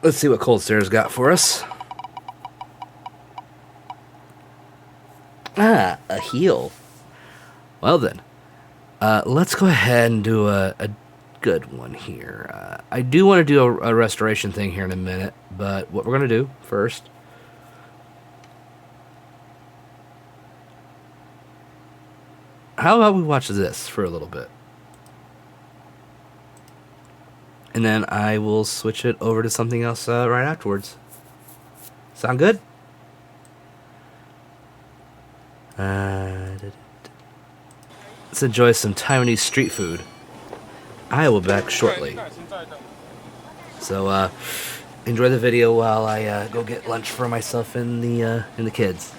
Let's see what Cold Stare's got for us. Ah, a heal. Well then, let's go ahead and do a good one here. I do want to do a restoration thing here in a minute, but what we're going to do first... How about we watch this for a little bit? And then I will switch it over to something else right afterwards. Sound good? Let's enjoy some Taiwanese street food. I will be back shortly. So enjoy the video while I go get lunch for myself and the kids.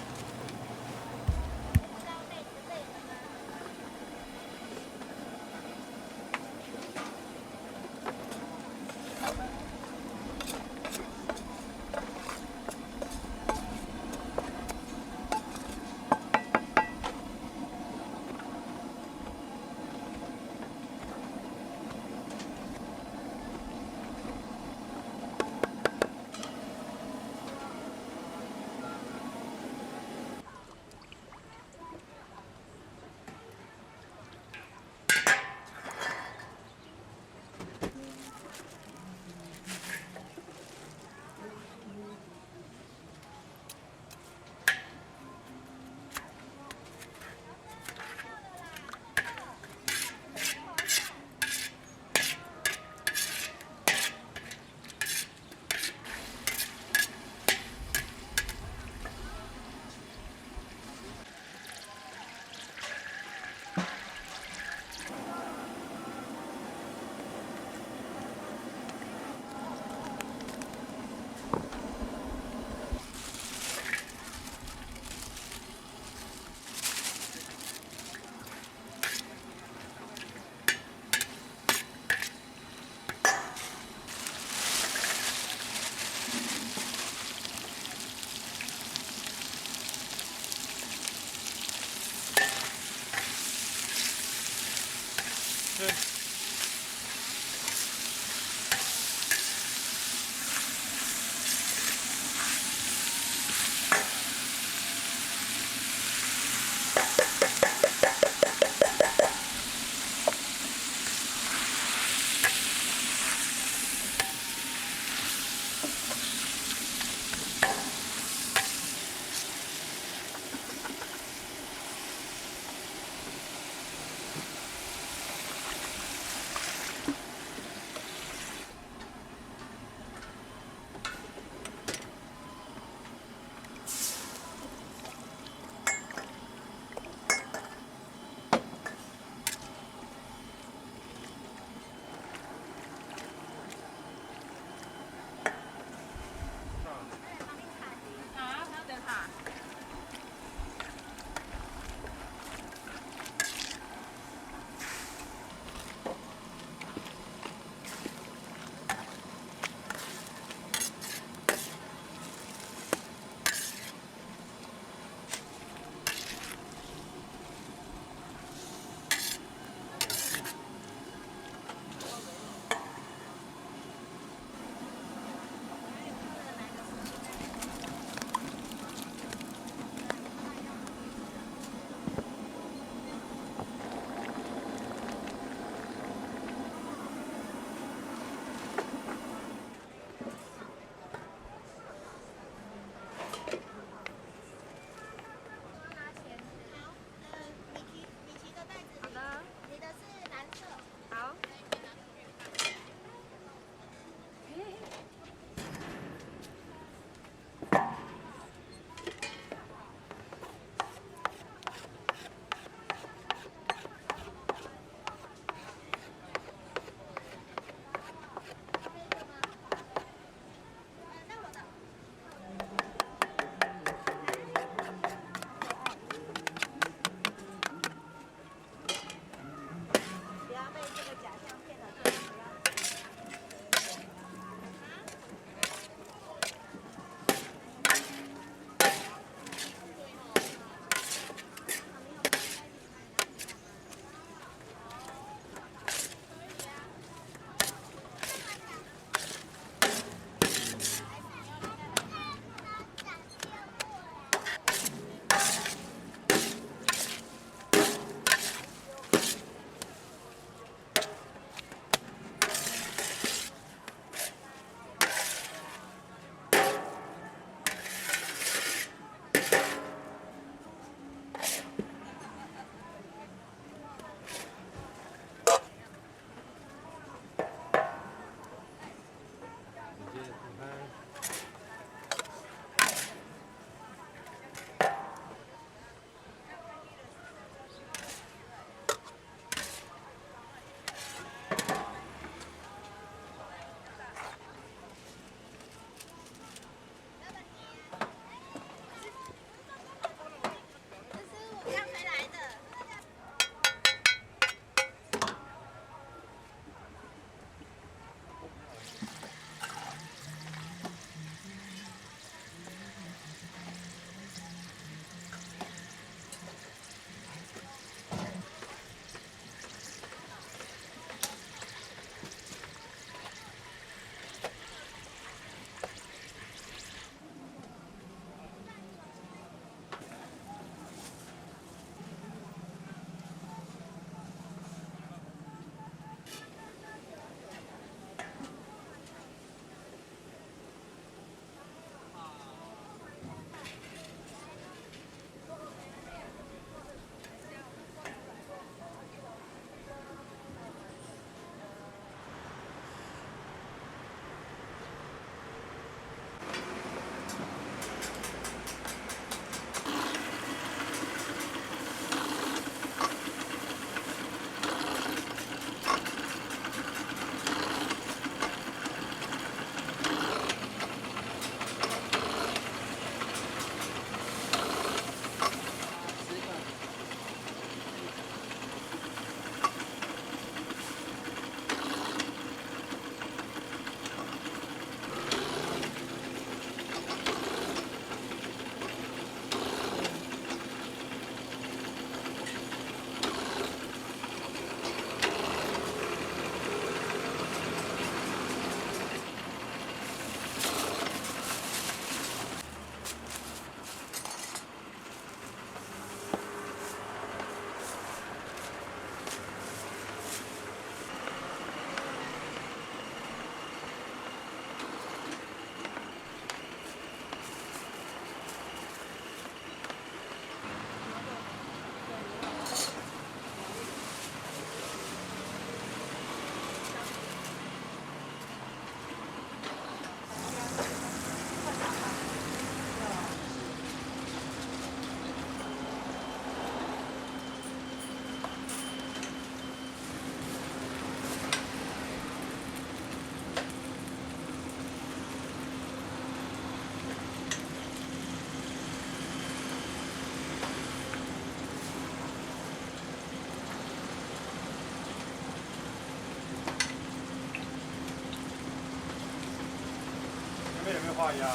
边有没有画押？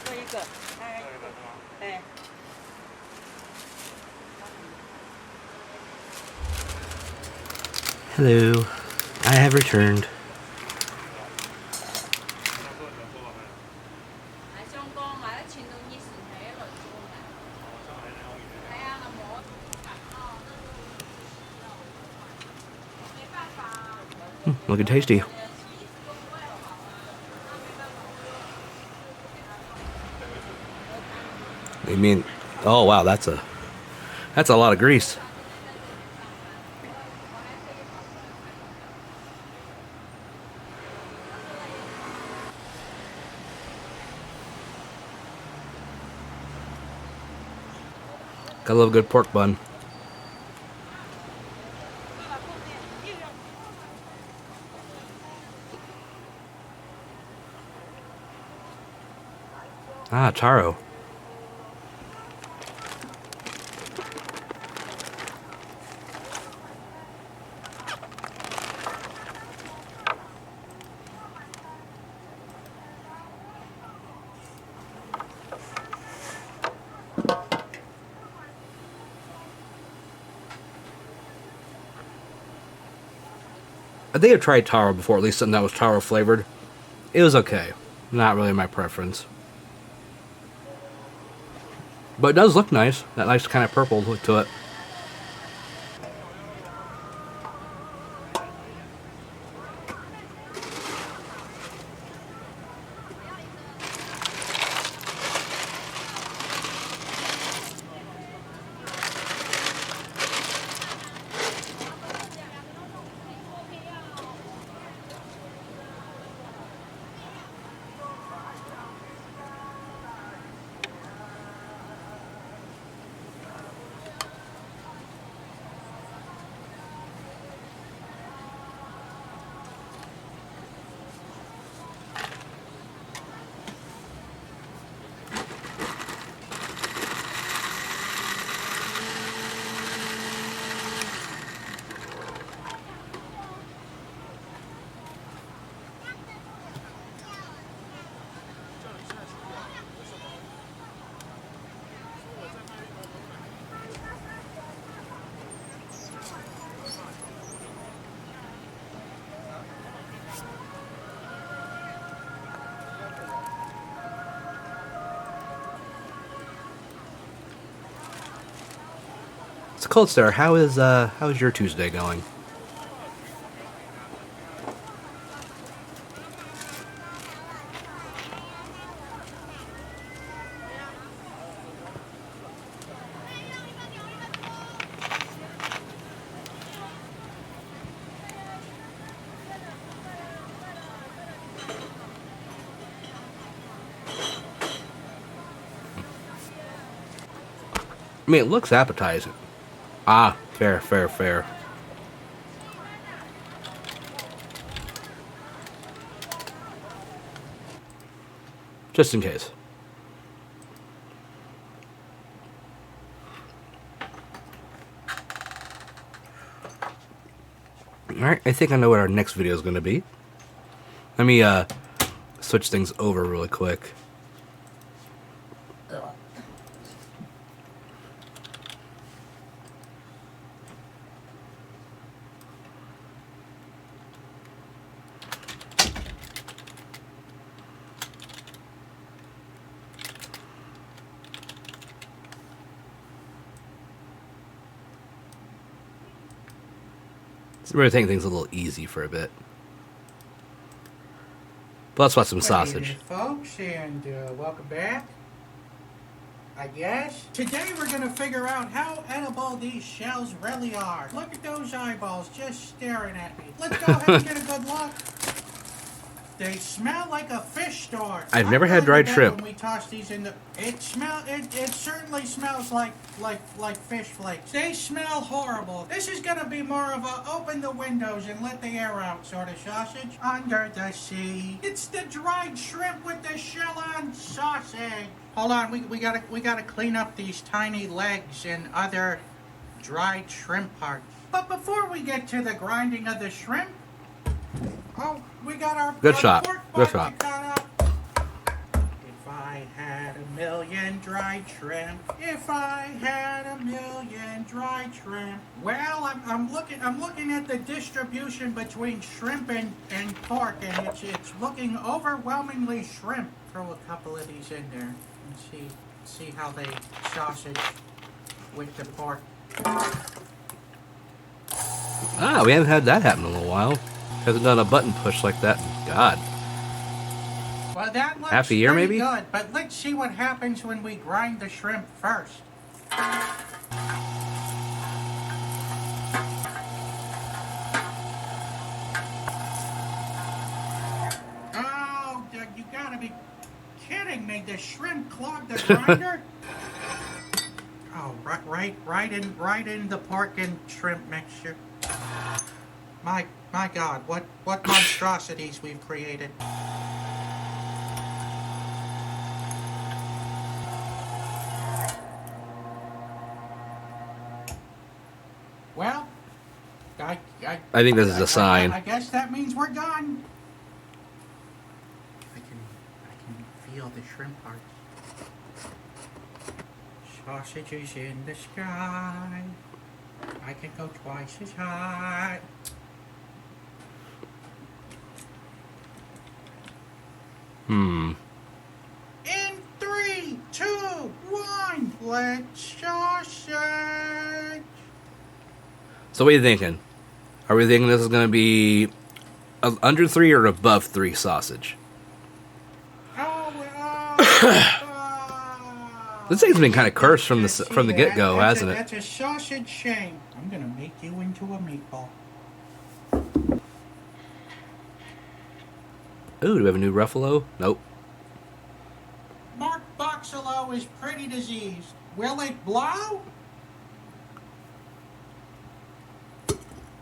做一个，哎。 Hello, I have returned. Looking tasty. I mean, oh wow, that's a lot of grease. Gotta love a good pork bun. Ah, taro. I think I've tried taro before, at least something that was taro flavored. It was okay. Not really my preference. But it does look nice. That nice kind of purple look to it. It's cold, sir. How's your Tuesday going? I mean, it looks appetizing. Ah, fair, fair, fair. Just in case. Alright, I think I know what our next video is going to be. Let me switch things over really quick. So we're going to take things a little easy for a bit. But let's watch some sausage. Good evening, folks, and welcome back. I guess. Today we're going to figure out how edible these shells really are. Look at those eyeballs just staring at me. Let's go ahead and get a good look. They smell like a fish store. I've never had dried shrimp. When we toss these in the, it certainly smells like fish flakes. They smell horrible. This is gonna be more of a open the windows and let the air out sort of sausage. Under the sea. It's the dried shrimp with the shell on sausage. Hold on, we gotta clean up these tiny legs and other dried shrimp parts. But before we get to the grinding of the shrimp, oh, we got our good shot. Good shot. If I had a million dried shrimp, if I had a million dried shrimp. Well, I'm looking at the distribution between shrimp and pork, and it's looking overwhelmingly shrimp. Throw a couple of these in there and see how they sausage with the pork. Ah, we haven't had that happen in a little while. Hasn't done a button push like that in God. Well, that looks half a year, pretty maybe? good, but let's see what happens when we grind the shrimp first. Oh, you gotta be kidding me! The shrimp clogged the grinder. Oh, right in the pork and shrimp mixture. My God, what monstrosities we've created. Well, I think this is a sign. I guess that means we're done. I can feel the shrimp parts. Sausages in the sky. I can go twice as high. In 3, 2, 1, let's sausage. So what are you thinking? Are we thinking this is going to be under 3 or above 3 sausage? This thing's been kind of cursed from the get-go, hasn't it? That's a sausage shame. I'm going to make you into a meatball. Ooh, do we have a new Ruffalo? Nope. Mark Boxalo is pretty diseased. Will it blow?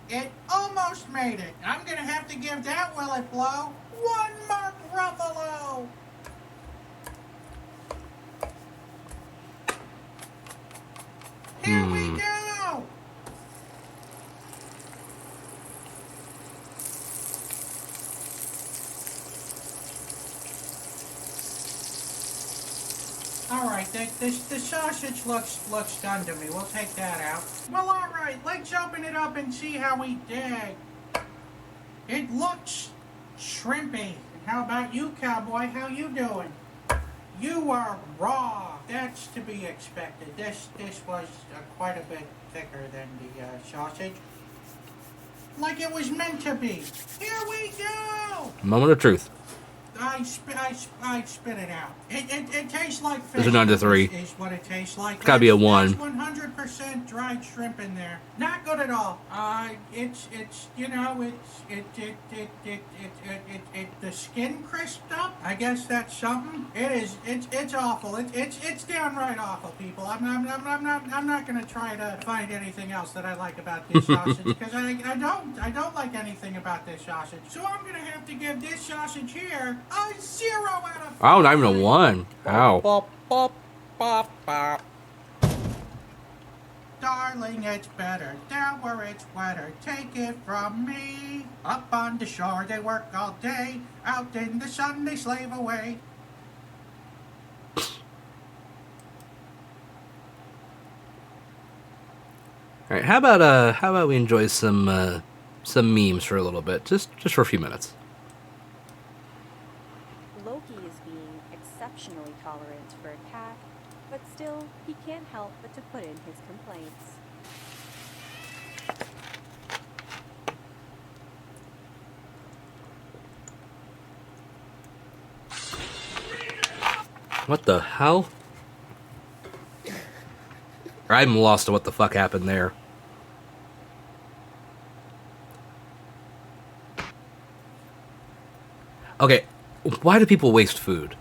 It almost made it. I'm going to have to give that will it blow 1 Mark Ruffalo. Here we go. All right, the sausage looks done to me. We'll take that out. Well, all right, let's open it up and see how we did. It looks shrimpy. How about you, cowboy? How you doing? You are raw. That's to be expected. This was quite a bit thicker than the sausage. Like it was meant to be. Here we go. Moment of truth. I spit it out. It tastes like There's fish. an under 3. Is what it tastes like. It's gotta be a That's 1. 100% dried shrimp in there. Not good at all. It's you know the skin crisped up. I guess that's something. It's awful. It's downright awful, people. I'm not gonna try to find anything else that I like about this sausage because I don't like anything about this sausage. So I'm gonna have to give this sausage here a 0 out of 5. Oh, not even a 1. Ow. Bop, bop, bop, bop. Darling, it's better down where it's wetter. Take it from me. Up on the shore they work all day. Out in the sun they slave away. All right, how about we enjoy some memes for a little bit, just for a few minutes. Loki is being exceptionally tolerant for a cat, but still, he can't help but to put in his complaints. What the hell? I'm lost to what the fuck happened there. Okay, why do people waste food?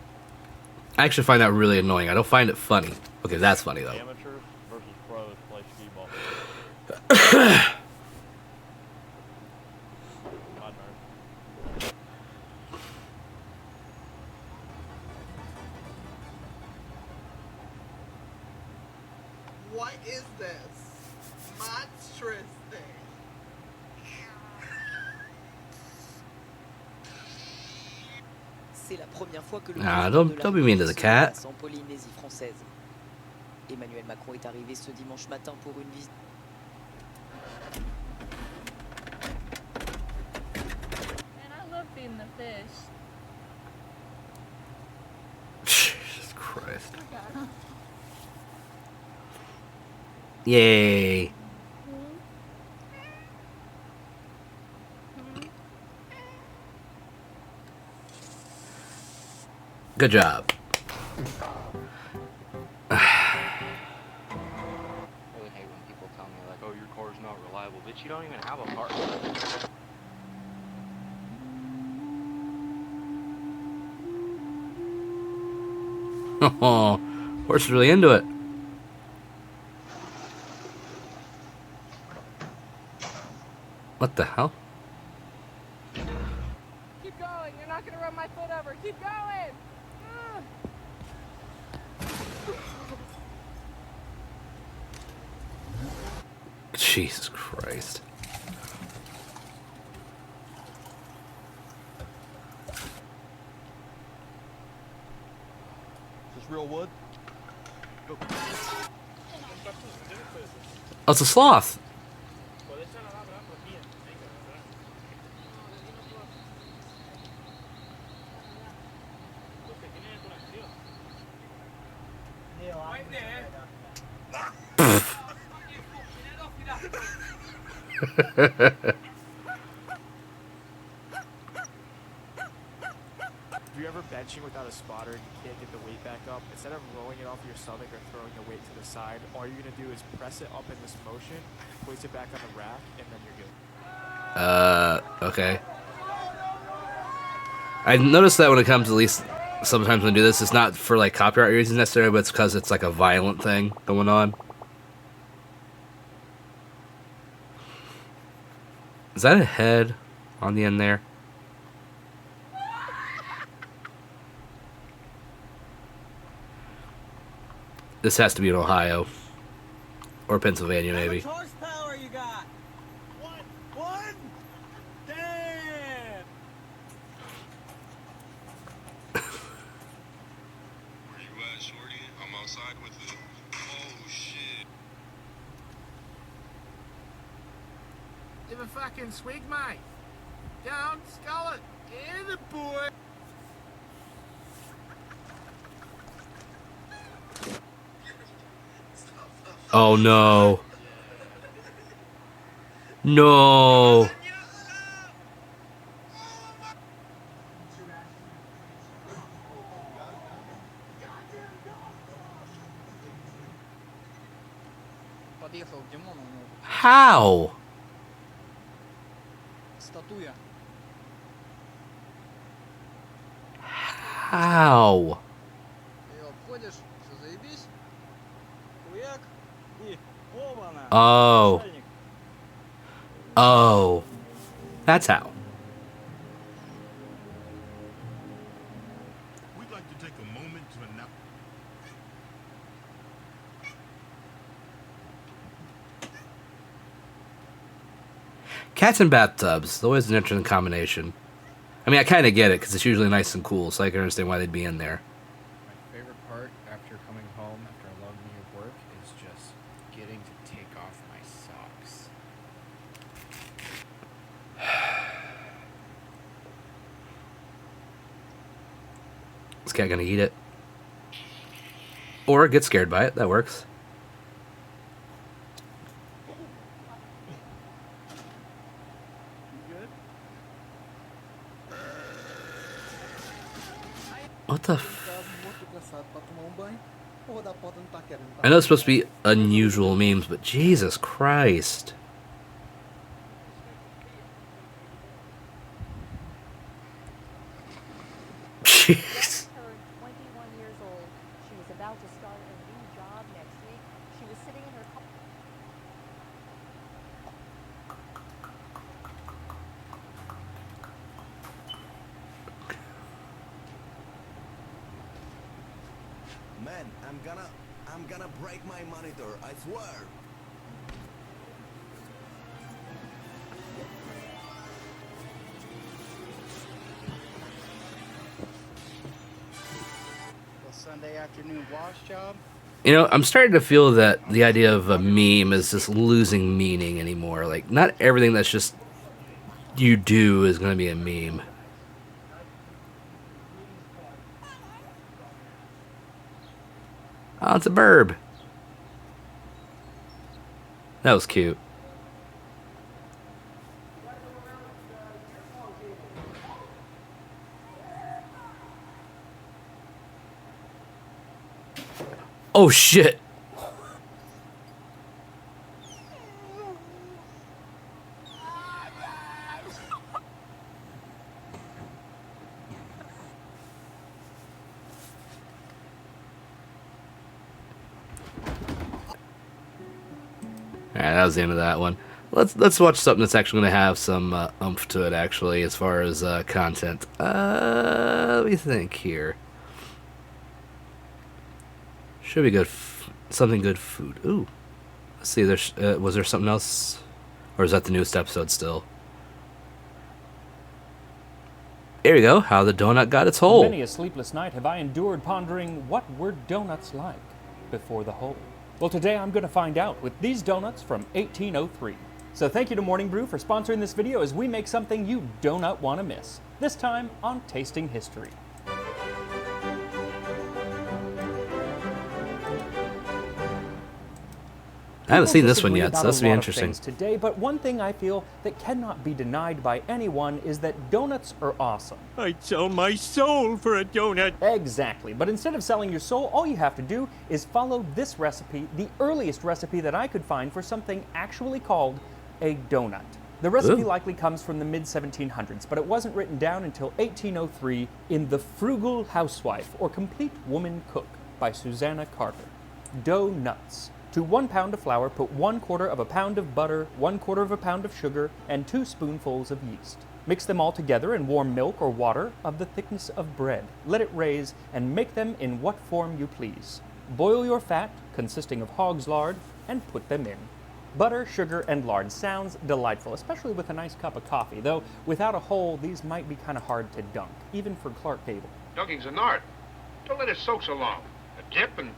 I actually find that really annoying. I don't find it funny. Okay, that's funny though. Amateurs versus pros play skee ball. My turn. What is this? Monstrous thing. C'est la première fois que le Ah, président don't de la be mean to the République se cat. déplace en Polynésie française. Emmanuel Macron est arrivé ce dimanche matin pour une visite. Man, I love feeding the fish. Jesus Christ. Yay. Good job. I really hate when people tell me like, oh, your car's not reliable. Bitch, you don't even have a car. Oh, horse is really into it. What the hell? Keep going. You're not gonna run my foot over. Keep going. Ugh. Jesus Christ. Is this real wood? Oh, it's a sloth. If you're ever benching without a spotter and you can't get the weight back up, instead of rolling it off your stomach or throwing the weight to the side, all you're gonna do is press it up in this motion, place it back on the rack, and then you're good. Okay. I noticed that when it comes, at least sometimes when I do this, it's not for like copyright reasons necessarily, but it's because it's like a violent thing going on. Is that a head on the end there? This has to be in Ohio. Or Pennsylvania, maybe. How much horsepower you got? One? Damn! Where you at, shorty? I'm outside with it. Oh, shit. Give a fucking swig, mate. Down, skull it. Yeah, the boy. Oh no. No. подъехал к Димону, ну, How? статуя. How? Ты ее обходишь, все заебись. Хуяк и оба-на. Oh. Начальник. Oh. That's how. We'd like to take a moment to announce. Cats in bathtubs. Always an interesting combination. I mean, I kind of get it because it's usually nice and cool, so I can understand why they'd be in there. My favorite part after coming home after a long day of work is just getting to take off my socks. This cat gonna eat it. Or get scared by it. That works. What the f... I know it's supposed to be unusual memes, but Jesus Christ. Jeez. Turned 21 years old. She was about to start a new job next week. She was sitting in her car. Man, I'm gonna break my monitor, I swear. The Sunday afternoon wash job. You know, I'm starting to feel that the idea of a meme is just losing meaning anymore. Like, not everything that's just you do is going to be a meme. Oh, it's a burb. That was cute. Oh shit. Alright, that was the end of that one. Let's watch something that's actually going to have some oomph to it, actually, as far as content. Let me think here. Should be good. Something good food. Ooh. Let's see. There's was there something else, or is that the newest episode still? Here we go. How the donut got its hole. Many a sleepless night have I endured pondering what were donuts like before the hole. Well, today I'm going to find out with these donuts from 1803. So thank you to Morning Brew for sponsoring this video as we make something you do not want to miss. This time on Tasting History. I haven't seen this one Disagree yet, so about this a will be lot of interesting. things today, but one thing I feel that cannot be denied by anyone is that donuts are awesome. I'd sell my soul for a donut. Exactly, but instead of selling your soul, all you have to do is follow this recipe, the earliest recipe that I could find for something actually called a donut. The recipe Ooh. likely comes from the mid-1700s, but it wasn't written down until 1803 in The Frugal Housewife, or Complete Woman Cook, by Susanna Carter. Dough nuts. To 1 pound of flour, put 1/4 of a pound of butter, 1/4 of a pound of sugar, and 2 spoonfuls of yeast. Mix them all together in warm milk or water of the thickness of bread. Let it raise, and make them in what form you please. Boil your fat, consisting of hog's lard, and put them in. Butter, sugar, and lard sounds delightful, especially with a nice cup of coffee, though without a hole, these might be kind of hard to dunk, even for Clark Gable. Dunking's an art. Don't let it soak so long. A dip and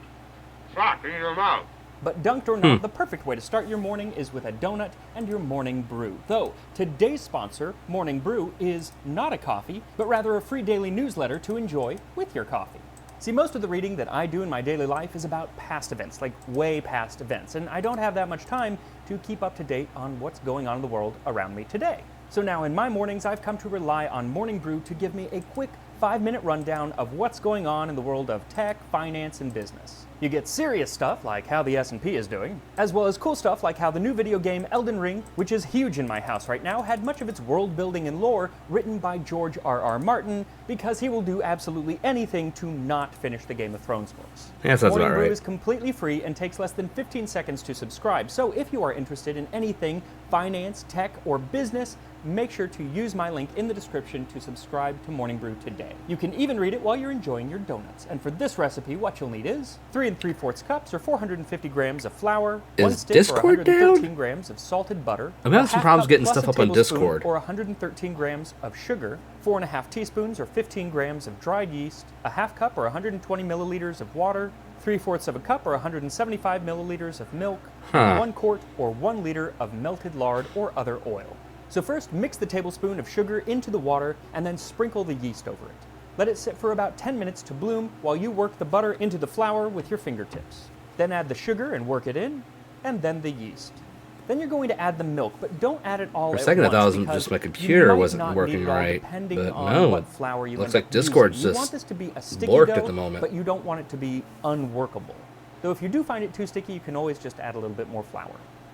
flop in your mouth. But dunked or not, the perfect way to start your morning is with a donut and your morning brew. Though, today's sponsor, Morning Brew, is not a coffee, but rather a free daily newsletter to enjoy with your coffee. See, most of the reading that I do in my daily life is about past events, like way past events, and I don't have that much time to keep up to date on what's going on in the world around me today. So now in my mornings, I've come to rely on Morning Brew to give me a quick 5-minute rundown of what's going on in the world of tech, finance, and business. You get serious stuff like how the S&P is doing, as well as cool stuff like how the new video game Elden Ring, which is huge in my house right now, had much of its world building and lore written by George R.R. Martin, because he will do absolutely anything to not finish the Game of Thrones books. Yeah, sounds Morning about Brew right. is completely free and takes less than 15 seconds to subscribe, so if you are interested in anything finance, tech, or business, make sure to use my link in the description to subscribe to Morning Brew today. You can even read it while you're enjoying your donuts. And for this recipe, what you'll need is 3 3/4 cups or 450 grams of flour, 1 Is stick Discord or 113 down? grams of salted butter, I'm having a some half problems cup getting plus stuff a up on tablespoon Discord. or 113 grams of sugar, 4.5 teaspoons or 15 grams of dried yeast, a half cup or 120 milliliters of water, 3/4 of a cup or 175 milliliters of milk, 1 quart or 1 liter of melted lard or other oil. So first, mix the tablespoon of sugar into the water and then sprinkle the yeast over it. Let it sit for about 10 minutes to bloom while you work the butter into the flour with your fingertips. Then add the sugar and work it in, and then the yeast. Then you're going to add the milk, but don't add it all For a at second, I once, thought it was because just my you computer might wasn't not working need it all, right, depending but on no. what flour you Looks end like up using. Discord's You just want this to be a sticky borked dough, at the moment. but you don't want it to be unworkable. Though if you do find it too sticky, you can always just add a little bit more flour.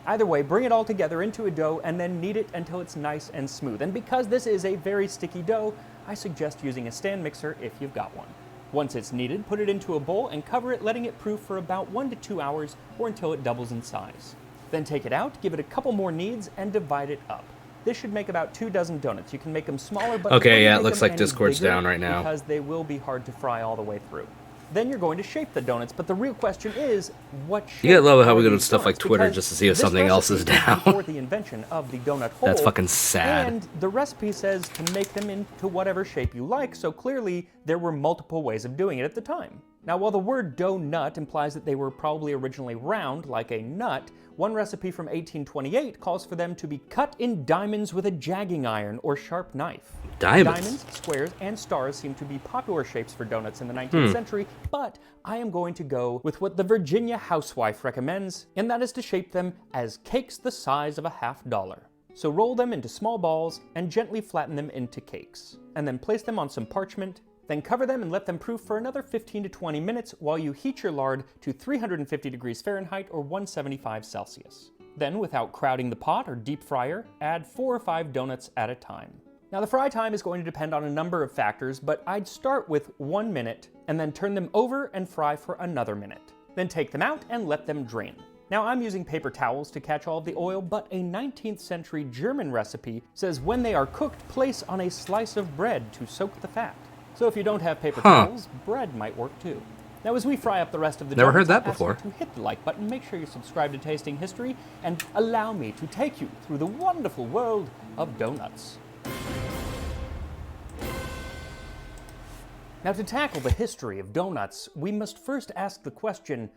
Either way, bring it all together into a dough and then knead it until it's nice and smooth. And because this is a very sticky dough, I suggest using a stand mixer if you've got one. Once it's kneaded, put it into a bowl and cover it, letting it proof for about 1 to 2 hours or until it doubles in size. Then take it out, give it a couple more kneads, and divide it up. This should make about 2 dozen donuts. You can make them smaller, but Okay, before you yeah, it make looks them like any Discord's bigger, down right now. because they will be hard to fry all the way through. Then you're going to shape the donuts, but the real question is, what shape? You gotta love how we are go to these stuff like donuts? Twitter Because just to see if this something else is recipe down. before the invention of the donut hole. That's fucking sad. And the recipe says to make them into whatever shape you like, so clearly there were multiple ways of doing it at the time. Now, while the word donut implies that they were probably originally round, like a nut, one recipe from 1828 calls for them to be cut in diamonds with a jagging iron or sharp knife. Diamonds, squares, and stars seem to be popular shapes for donuts in the 19th century, but I am going to go with what the Virginia housewife recommends, and that is to shape them as cakes the size of a $50. So roll them into small balls and gently flatten them into cakes, and then place them on some parchment. Then cover them and let them proof for another 15 to 20 minutes while you heat your lard to 350 degrees Fahrenheit or 175 Celsius. Then, without crowding the pot or deep fryer, add 4 or 5 donuts at a time. Now, the fry time is going to depend on a number of factors, but I'd start with 1 minute and then turn them over and fry for another minute. Then take them out and let them drain. Now, I'm using paper towels to catch all of the oil, but a 19th century German recipe says when they are cooked, place on a slice of bread to soak the fat. So if you don't have paper towels, bread might work too. Now, as we fry up the rest of the Never heard donuts, that I ask you before. to hit the like button, make sure you subscribe to Tasting History, and allow me to take you through the wonderful world of donuts. Now, to tackle the history of donuts, we must first ask the question,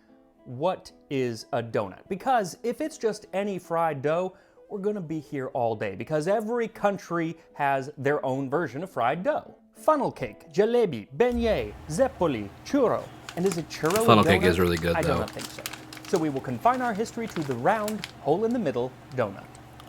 what is a donut? Because if it's just any fried dough, we're going to be here all day, because every country has their own version of fried dough. Funnel cake, jalebi, beignet, zeppoli, churro. And is it churro a Funnel cake donut? is really good, I do though. not think so. So we will confine our history to the round, hole-in-the-middle donut.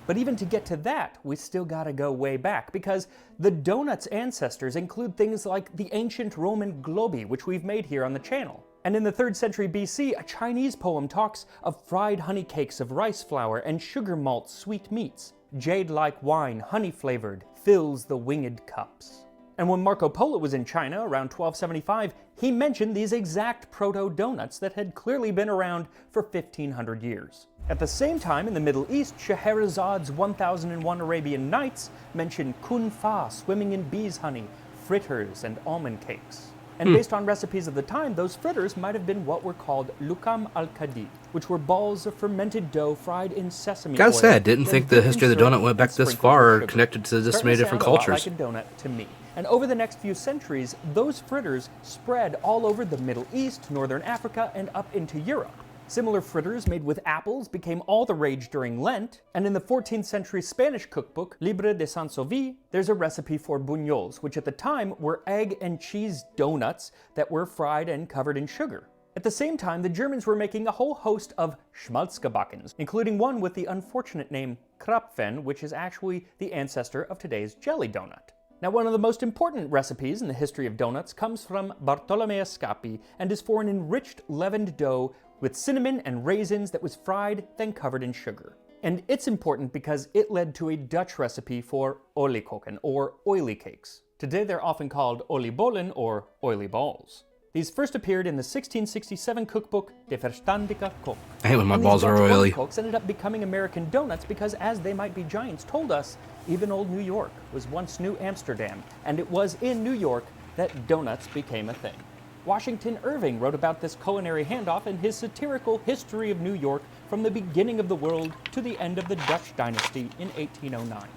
But even to get to that, we still gotta go way back, because the donut's ancestors include things like the ancient Roman globi, which we've made here on the channel. And in the 3rd century BC, a Chinese poem talks of fried honey cakes of rice flour and sugar malt sweet meats. Jade-like wine, honey-flavored, fills the winged cups. And when Marco Polo was in China around 1275, he mentioned these exact proto-donuts that had clearly been around for 1500 years. At the same time, in the Middle East, Scheherazad's 1001 Arabian Nights mentioned kun fa, swimming in bees' honey, fritters, and almond cakes. And based on recipes of the time, those fritters might have been what were called lukam al-kadi, which were balls of fermented dough fried in sesame oil. Gotta say, I didn't think the history of the donut went back this far, sugar. connected to this many Starting to different sound a lot cultures. like a donut to me. And over the next few centuries, those fritters spread all over the Middle East, Northern Africa, and up into Europe. Similar fritters made with apples became all the rage during Lent, and in the 14th century Spanish cookbook, Libre de Sansovy, there's a recipe for buñols, which at the time were egg and cheese donuts that were fried and covered in sugar. At the same time, the Germans were making a whole host of Schmalzgebackens, including one with the unfortunate name Krapfen, which is actually the ancestor of today's jelly donut. Now, one of the most important recipes in the history of donuts comes from Bartolomeo Scappi and is for an enriched leavened dough with cinnamon and raisins that was fried, then covered in sugar. And it's important because it led to a Dutch recipe for oliekoeken, or oily cakes. Today they're often called oliebollen or oily balls. These first appeared in the 1667 cookbook De Verstandige Kok. I hate when my balls are oily. Cooks ended up becoming American donuts because, as They Might Be Giants told us, even old New York was once New Amsterdam, and it was in New York that donuts became a thing. Washington Irving wrote about this culinary handoff in his satirical History of New York from the beginning of the world to the end of the Dutch dynasty in 1809.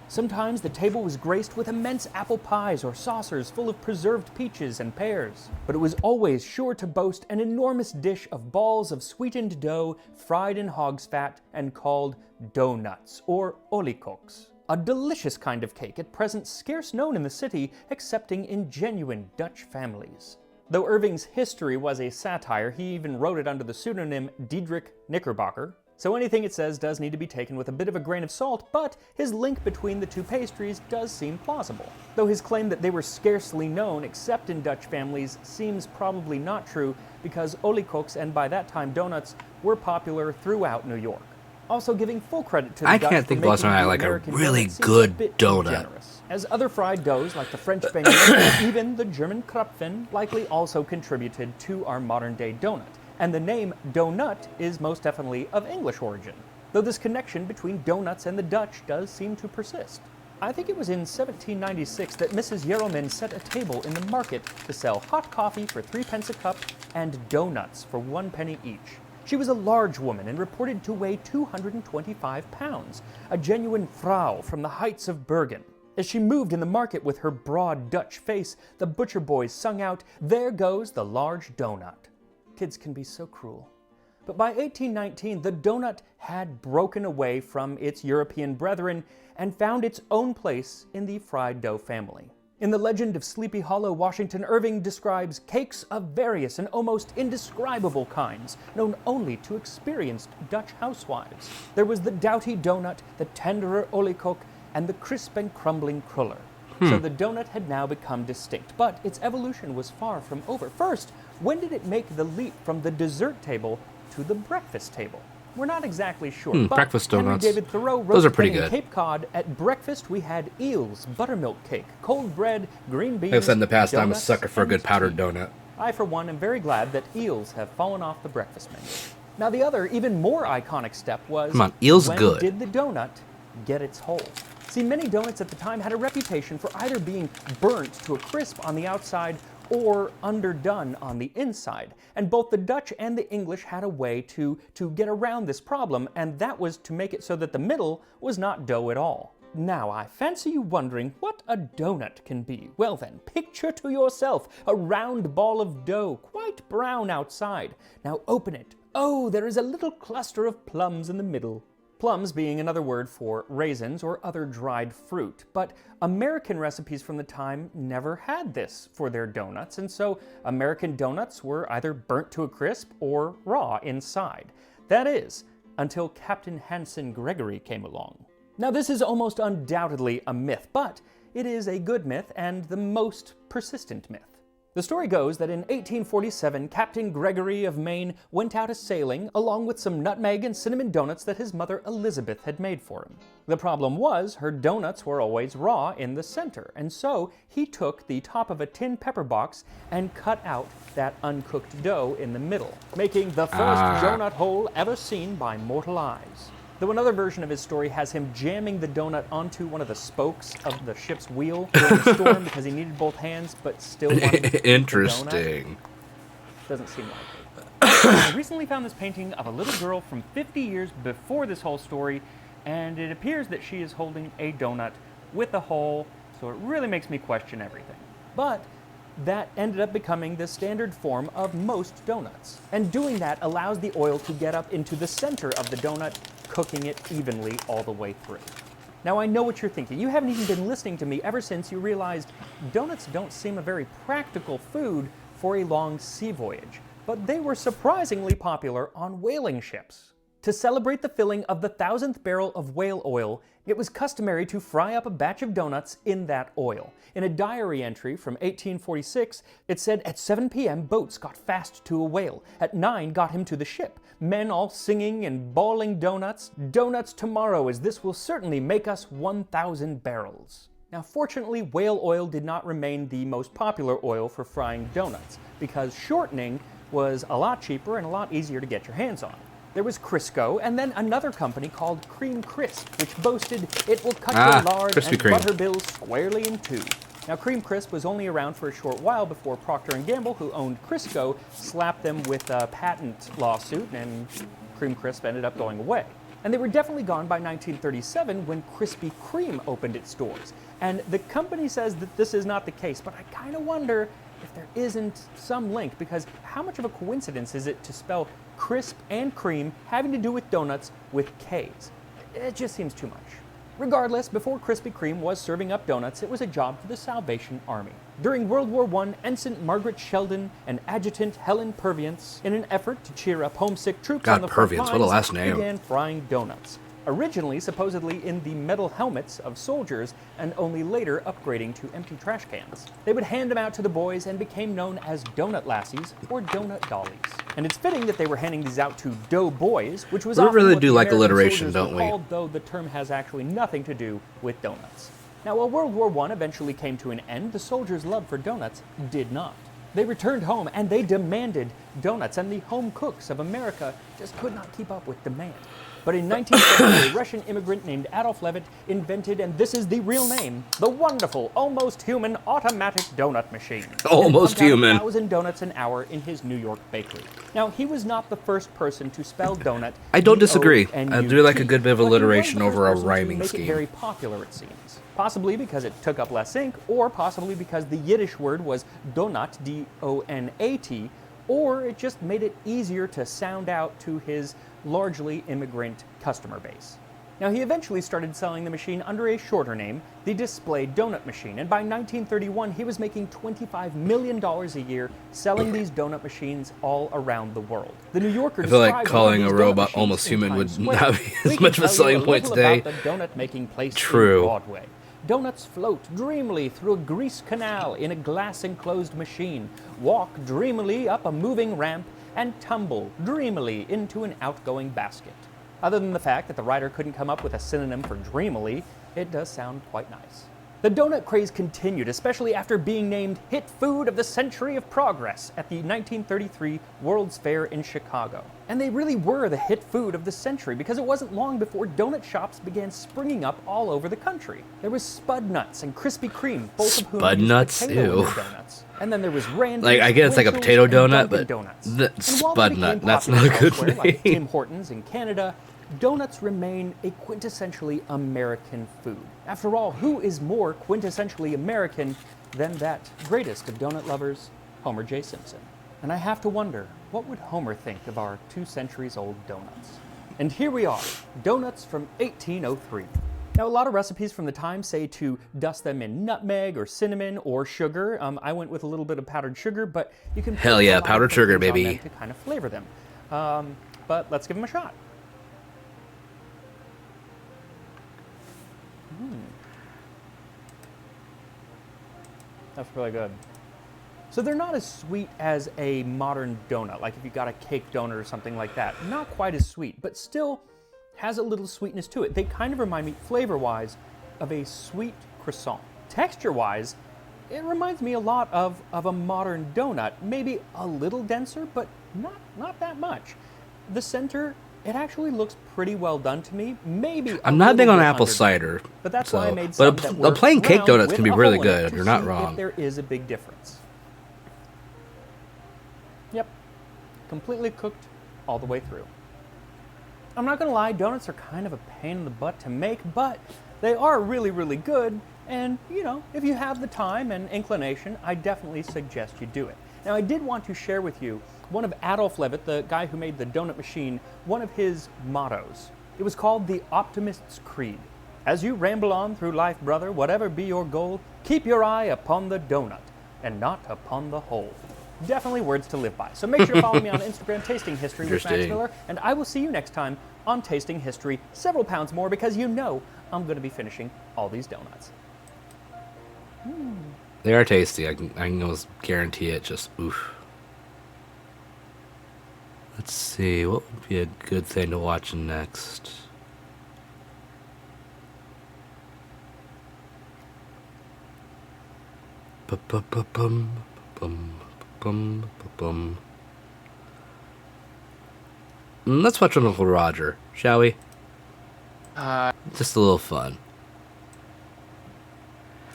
Sometimes the table was graced with immense apple pies or saucers full of preserved peaches and pears, but it was always sure to boast an enormous dish of balls of sweetened dough fried in hog's fat and called doughnuts, or oliekoeks, a delicious kind of cake at present scarce known in the city excepting in genuine Dutch families. Though Irving's history was a satire, he even wrote it under the pseudonym Diedrich Knickerbocker, so anything it says does need to be taken with a bit of a grain of salt, but his link between the two pastries does seem plausible. Though his claim that they were scarcely known except in Dutch families seems probably not true, because oliekoeks, and by that time donuts, were popular throughout New York. Also giving full credit to the Dutch can't think for of last making time I the like a American really donut seem good a bit too donut. generous. As other fried doughs like the French beignet, even the German Krapfen likely also contributed to our modern-day donut. And the name donut is most definitely of English origin, though this connection between donuts and the Dutch does seem to persist. I think it was in 1796 that Mrs. Yeroman set a table in the market to sell hot coffee for 3 pence a cup and donuts for 1 penny each. She was a large woman and reported to weigh 225 pounds, a genuine vrouw from the heights of Bergen. As she moved in the market with her broad Dutch face, the butcher boys sung out, "There goes the large donut." Kids can be so cruel. But by 1819, the donut had broken away from its European brethren and found its own place in the fried dough family. In the legend of Sleepy Hollow, Washington Irving describes cakes of various and almost indescribable kinds, known only to experienced Dutch housewives. There was the doughty donut, the tenderer oliekoek, and the crisp and crumbling kruller. So the donut had now become distinct, but its evolution was far from over. First, when did it make the leap from the dessert table to the breakfast table? We're not exactly sure, but breakfast donuts. Henry David Thoreau wrote Those are pretty that in good. Cape Cod, at breakfast we had eels, buttermilk cake, cold bread, green beans, Like I said in the past, I'm a donuts, sucker for a and good powdered tea. donut. I, for one, am very glad that eels have fallen off the breakfast menu. Now, the other, even more iconic step was, Come on, eel's when good. did the donut get its hole? See, many donuts at the time had a reputation for either being burnt to a crisp on the outside or underdone on the inside. And both the Dutch and the English had a way to get around this problem, and that was to make it so that the middle was not dough at all. Now, I fancy you wondering what a donut can be. Well then, picture to yourself a round ball of dough, quite brown outside. Now open it. Oh, there is a little cluster of plums in the middle. Plums being another word for raisins or other dried fruit. But American recipes from the time never had this for their donuts, and so American donuts were either burnt to a crisp or raw inside. That is, until Captain Hanson Gregory came along. Now, this is almost undoubtedly a myth, but it is a good myth and the most persistent myth. The story goes that in 1847, Captain Gregory of Maine went out a-sailing along with some nutmeg and cinnamon donuts that his mother Elizabeth had made for him. The problem was her donuts were always raw in the center, and so he took the top of a tin pepper box and cut out that uncooked dough in the middle, making the first donut hole ever seen by mortal eyes. Though another version of his story has him jamming the donut onto one of the spokes of the ship's wheel during a storm because he needed both hands, but still wanted Interesting. Doesn't seem like it. I recently found this painting of a little girl from 50 years before this whole story, and it appears that she is holding a donut with a hole, so it really makes me question everything. But that ended up becoming the standard form of most donuts. And doing that allows the oil to get up into the center of the donut, cooking it evenly all the way through. Now, I know what you're thinking. You haven't even been listening to me ever since you realized donuts don't seem a very practical food for a long sea voyage, but they were surprisingly popular on whaling ships. To celebrate the filling of the 1,000th barrel of whale oil, it was customary to fry up a batch of donuts in that oil. In a diary entry from 1846, it said, "At 7 p.m. boats got fast to a whale. At 9 got him to the ship. Men all singing and bawling donuts. Donuts tomorrow, as this will certainly make us 1,000 barrels." Now, fortunately, whale oil did not remain the most popular oil for frying donuts, because shortening was a lot cheaper and a lot easier to get your hands on. There was Crisco, and then another company called Cream Crisp, which boasted it will cut your lard Krispy and Kreme. butter bills squarely in two. Now, Cream Crisp was only around for a short while before Procter & Gamble, who owned Crisco, slapped them with a patent lawsuit, and Cream Crisp ended up going away. And they were definitely gone by 1937 when Krispy Kreme opened its doors. And the company says that this is not the case, but I kind of wonder if there isn't some link, because how much of a coincidence is it to spell crisp and cream having to do with donuts with K's? It just seems too much. Regardless, before Krispy Kreme was serving up donuts, it was a job for the Salvation Army. During World War I, Ensign Margaret Sheldon and Adjutant Helen Purviance, in an effort to cheer up homesick troops on the front Purviance, what a lines, last name. began frying donuts. Originally, supposedly in the metal helmets of soldiers, and only later upgrading to empty trash cans. They would hand them out to the boys and became known as donut lassies or donut dollies. And it's fitting that they were handing these out to dough boys, which was We often really what do the like American alliteration, soldiers don't were we? called, though the term has actually nothing to do with donuts. Now, while World War I eventually came to an end, the soldiers' love for donuts did not. They returned home and they demanded donuts, and the home cooks of America just could not keep up with demand. But in 1970, a Russian immigrant named Adolf Levitt invented, and this is the real name, the wonderful, almost human automatic donut machine. Almost And pumped out human. 1,000 donuts an hour in his New York bakery. Now, he was not the first person to spell donut. I don't disagree. D-O-N-U-T, I do like a good bit of but he was alliteration the first over a person to rhyming make scheme. It very popular, it seems. Possibly because it took up less ink, or possibly because the Yiddish word was donat, D-O-N-A-T, or it just made it easier to sound out to his largely immigrant customer base. Now, he eventually started selling the machine under a shorter name, the Display Donut Machine, and by 1931 he was making $25 million a year selling these donut machines all around the world. The New Yorker I feel like described calling one a of these donut robot machines almost in human Times would Square. not be We as can much of a tell you selling point little today. about the donut making place True. in Broadway. Donuts float dreamily through a grease canal in a glass-enclosed machine, walk dreamily up a moving ramp, and tumble dreamily into an outgoing basket. Other than the fact that the writer couldn't come up with a synonym for dreamily, it does sound quite nice. The donut craze continued, especially after being named Hit Food of the Century of Progress at the 1933 World's Fair in Chicago. And they really were the hit food of the century, because it wasn't long before donut shops began springing up all over the country. There was Spud Nuts and Krispy Kreme, both of whom Spud used Nuts? potato in Ew. their donuts. And then there was Randy's, Like, I guess like a Winchell's, potato and donut, Dunkin' but Donuts. the And while they Spud became Nut, that's popular not a good elsewhere, like name. Tim Hortons in Canada, donuts remain a quintessentially American food. After all, who is more quintessentially American than that greatest of donut lovers, Homer J. Simpson? And I have to wonder, what would Homer think of our 2 centuries old donuts? And here we are, donuts from 1803. Now, a lot of recipes from the time say to dust them in nutmeg or cinnamon or sugar. I went with a little bit of powdered sugar, but you can Hell put yeah, a lot of powdered sugar, things on baby. them to kind of flavor them. But let's give them a shot. That's really good. So they're not as sweet as a modern donut, like if you got a cake donut or something like that. Not quite as sweet, but still has a little sweetness to it. They kind of remind me, flavor-wise, of a sweet croissant. Texture-wise, it reminds me a lot of a modern donut. Maybe a little denser, but not that much. The center, it actually looks pretty well done to me. Maybe I'm not big little on bit apple underdone. cider, But that's so- why I made but some a- that a were plain cake round donuts with can be a really hole in it good. to You're not see wrong. If there is a big difference. Yep, completely cooked all the way through. I'm not gonna lie, donuts are kind of a pain in the butt to make, but they are really, really good. And you know, if you have the time and inclination, I definitely suggest you do it. Now, I did want to share with you one of Adolf Levitt, the guy who made the donut machine, one of his mottos. It was called the Optimist's Creed. As you ramble on through life, brother, whatever be your goal, keep your eye upon the donut and not upon the hole. Definitely words to live by. So make sure to follow me on Instagram, Tasting History with Max Interesting. Miller, and I will see you next time on Tasting History, several pounds more, because you know I'm going to be finishing all these donuts. They are tasty. I can almost guarantee it. Just oof. Let's see. What would be a good thing to watch next? Bum, bum, bum, bum. Let's watch Uncle Roger, shall we? Just a little fun.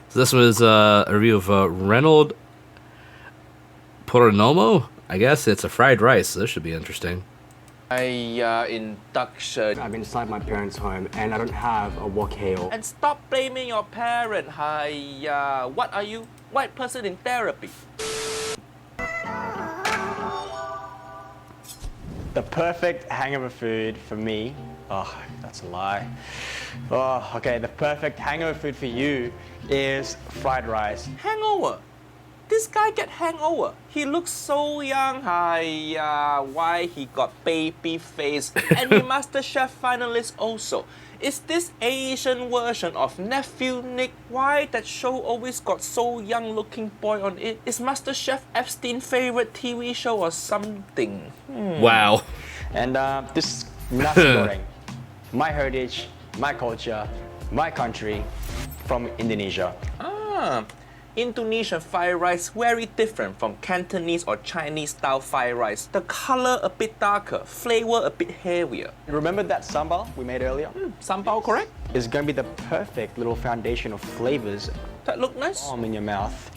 So this was a review of Reynold Poronomo. I guess it's a fried rice, so this should be interesting. Induction. I'm inside my parents' home and I don't have a wok hail. And stop blaming your parent. What are you? White person in therapy. The perfect hangover food for me. Oh, that's a lie. Oh, okay. The perfect hangover food for you is fried rice. Hangover? This guy get hangover. He looks so young. Why he got baby face? And he MasterChef finalist also. Is this Asian version of Nephew Nick? Why that show always got so young looking boy on it? Is MasterChef Epstein's favorite TV show or something? Wow. And this is nasi goreng. My heritage, my culture, my country, from Indonesia. Indonesian fried rice very different from Cantonese or Chinese style fried rice. The color a bit darker, flavor a bit heavier. Remember that sambal we made earlier? Sambal, correct? It's going to be the perfect little foundation of flavors. That look nice? In your mouth.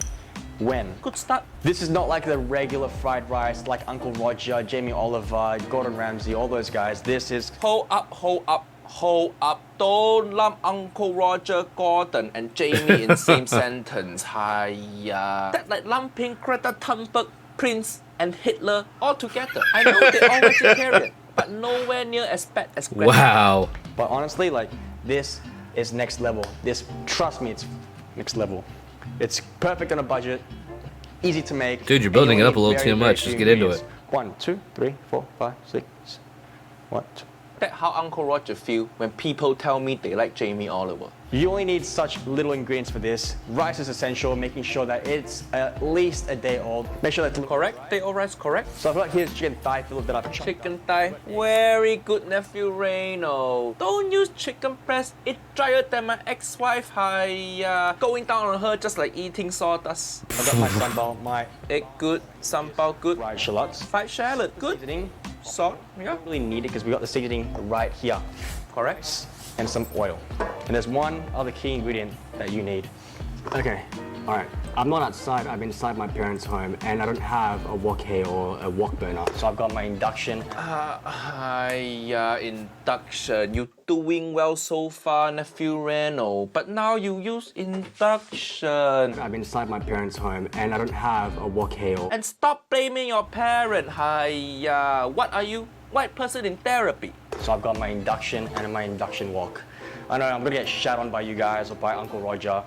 When? Good start. This is not like the regular fried rice like Uncle Roger, Jamie Oliver, Gordon Ramsay, all those guys. This is... Hold up. Don't lump Uncle Roger, Gordon, and Jamie in same sentence. That like lumping Greta Thunberg, Prince, and Hitler all together. I know they're all vegetarian, but nowhere near as bad as Greta. Wow. But honestly, like, this is next level. This, trust me, it's next level. It's perfect on a budget, easy to make. Dude, you're building it up a little too much. Just get into it. 1, 2, 3, 4, 5, 6. 1, 2. That's how Uncle Roger feel when people tell me they like Jamie Oliver. You only need such little ingredients for this. Rice is essential, making sure that it's at least a day old. Make sure that's correct. Day old rice, correct. So I've got here's chicken thigh fillet that I've chopped. Chicken thigh, very good, nephew Reynold. Don't use chicken breast. It's drier than my ex-wife. Going down on her just like eating sawdust. I've got my sambal, my egg good, sambal good, fried shallots, fried shallot good. Seasoning. Salt, yeah. Don't really need it because we got the seasoning right here. Correct. And some oil. And there's one other key ingredient that you need. Okay, all right. I'm not outside, I'm inside my parents' home and I don't have a wok hail or a wok burner. So I've got my induction. Induction. You're doing well so far, nephew Reynold. But now you use induction. I'm inside my parents' home and I don't have a wok hail. And stop blaming your parent. What are you? White person in therapy. So I've got my induction and my induction wok. I know I'm gonna get shat on by you guys or by Uncle Roger.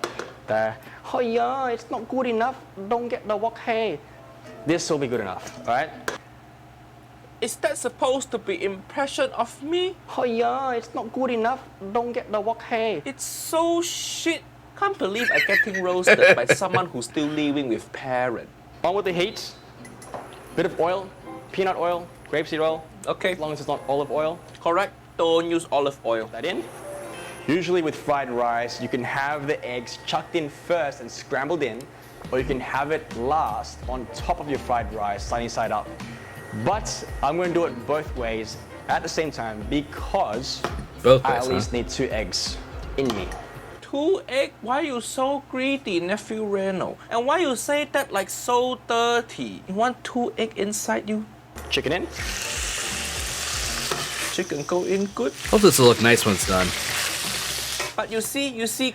Oh yeah, it's not good enough. Don't get the wok hail. This will be good enough, all right? Is that supposed to be impression of me? Oh yeah, it's not good enough. Don't get the wok hail. It's so shit. Can't believe I'm getting roasted by someone who's still living with parent. On with the heat. Bit of oil, peanut oil, grapeseed oil. Okay. As long as it's not olive oil. Correct. Don't use olive oil. That in. Usually with fried rice, you can have the eggs chucked in first and scrambled in, or you can have it last on top of your fried rice, sunny side up. But I'm going to do it both ways at the same time because I at least need 2 eggs in me. 2 eggs? Why you so greedy, nephew Reynold? And why you say that like so dirty? You want 2 eggs inside you? Chicken in. Chicken go in good. Hope this will look nice when it's done. But you see,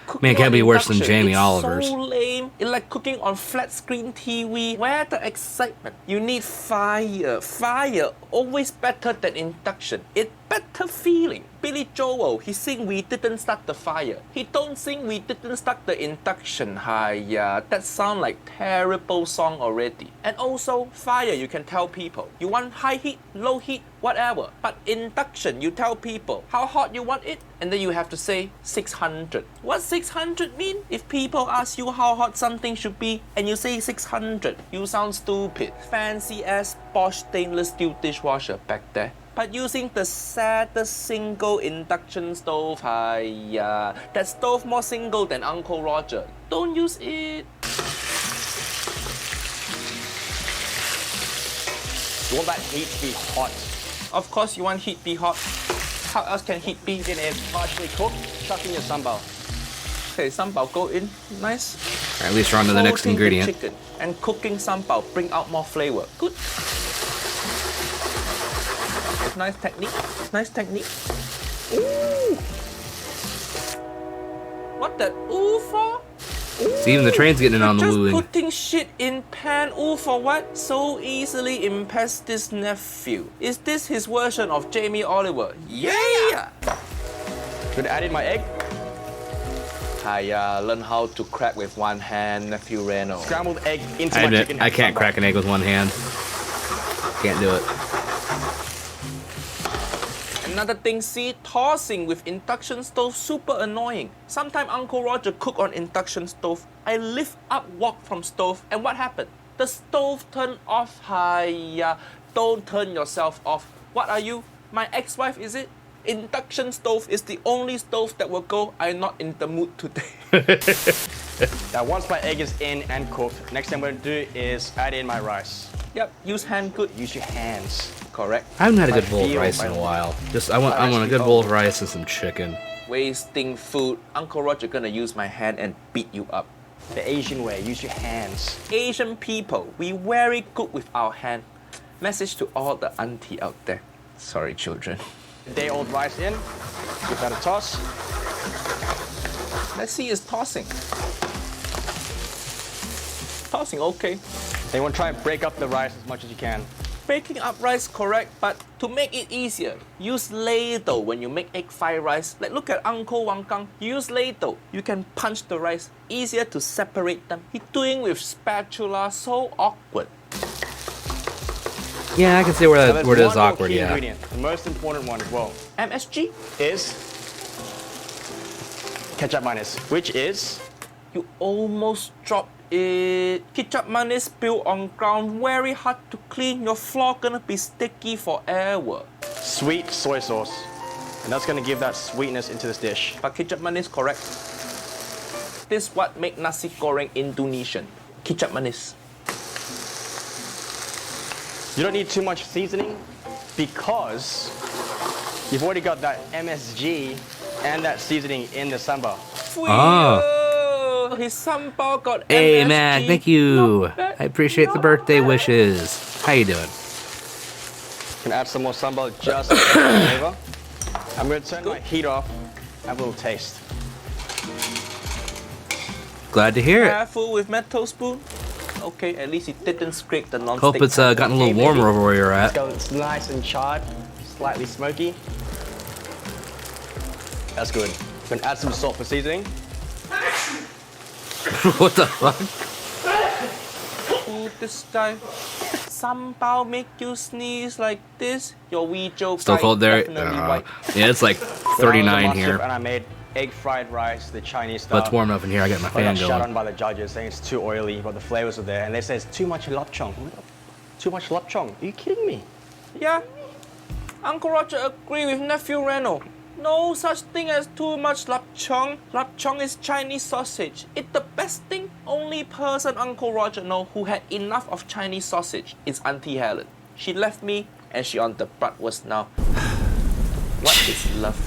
cooking Man, it can't be worse than induction, Jamie it's Oliver's. so lame. It's like cooking on flat screen TV. Where the excitement? You need fire. Fire always better than induction. It better feeling. Billy Joel, he sing we didn't start the fire. He don't sing we didn't start the induction. Hiya, that sound like terrible song already. And also, fire you can tell people. You want high heat, low heat, whatever. But induction, you tell people how hot you want it, and then you have to say 600. What 600 mean? If people ask you how hot something should be, and you say 600, you sound stupid. Fancy ass Bosch stainless steel dishwasher back there. But using the saddest single induction stove, that stove more single than Uncle Roger. Don't use it. You want that heat to be hot. Of course you want heat be hot. How else can heat be? Chicken is partially cooked, chuck in your sambal. Okay, sambal go in, nice. At least we're on to the next Coating ingredient. The chicken and cooking sambal bring out more flavor. Good. Nice technique. Nice technique. Ooh. What that ooh for? See, even the train's getting in on the Just wooing. putting shit in pan. Ooh for what? So easily impress this nephew. Is this his version of Jamie Oliver? Yeah! Gonna add in my egg. I learn how to crack with one hand, nephew Reno. Scrambled egg into I my admit, chicken. I can't sambal. crack an egg with one hand. Can't do it. Another thing, see, tossing with induction stove super annoying. Sometimes Uncle Roger cook on induction stove. I lift up wok from stove, and what happened? The stove turned off. Hiya, don't turn yourself off. What are you? My ex-wife, is it? Induction stove is the only stove that will go. I'm not in the mood today. Now once my egg is in and cooked, next thing I'm gonna do is add in my rice. Yep, use hand good. Use your hands. Correct. I haven't had a I good bowl of feel rice in my- a while. I want a good bowl of rice and some chicken. Wasting food. Uncle Roger gonna use my hand and beat you up. The Asian way, use your hands. Asian people, we very good with our hand. Message to all the auntie out there. Sorry, children. Day-old rice in. Give that a toss. Let's see, it's tossing. Tossing, okay. Then you want to try and break up the rice as much as you can. Breaking up rice, correct, but to make it easier, use ladle when you make egg fried rice. Like look at Uncle Wang Kang, use ladle. You can punch the rice, easier to separate them. He doing with spatula, so awkward. Yeah, I can see Now, where there's it is one more awkward, key yeah. ingredient, the most important one as well, MSG? is ketchup mayonnaise, which is You almost dropped it. Ketchup mayonnaise spill on ground, very hard to clean. Your floor gonna be sticky forever. sweet soy sauce. And that's gonna give that sweetness into this dish. But ketchup mayonnaise correct. This what make nasi goreng Indonesian. Ketchup mayonnaise. You don't need too much seasoning because you've already got that MSG and that seasoning in the sambal. Oh. His sambal got Hey, MSG. Mac, thank you. Not bad. I appreciate the birthday wishes. How you doing? Can add some more sambal just for flavor. I'm gonna turn my heat off, have a little taste. Glad to hear it. Careful with metal spoon. Okay, at least it didn't scrape the non-stick. Hope it's gotten a little warmer over where you're It's, at. it's nice and charred, slightly smoky. That's good. I'm gonna add some salt for seasoning. What the fuck? Oh, this guy. Sambal make you sneeze like this. Your wee joke. Still cold there? Definitely white. Yeah, it's like When I was 39 a master here. And I made egg fried rice, the Chinese style. But it's warm enough in here. I got my I fan got shut on going. by the judges saying it's too oily, but the flavors are there. And they say it's too much lapchong. Too much lapchong. Are you kidding me? Yeah. Uncle Roger agree with nephew Reno. No such thing as too much lapchong. Lapchong is Chinese sausage. It's the best thing. Only person Uncle Roger know who had enough of Chinese sausage is Auntie Helen. She left me and she on the bratwurst now. What is love?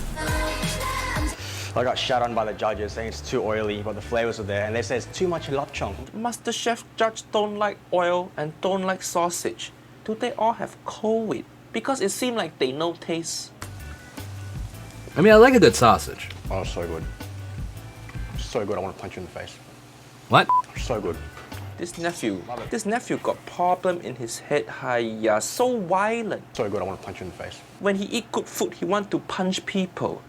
I got shut on by the judges saying it's too oily, but the flavors are there. And they say it's too much lapchong. Master Chef judge don't like oil and don't like sausage. Do they all have COVID? Because it seemed like they no taste. I mean, I like a good sausage. Oh, so good. So good, I want to punch you in the face. What? So good. This nephew got problem in his head. Hiya, so violent. Sorry, God, I want to punch you in the face. When he eat good food, he want to punch people.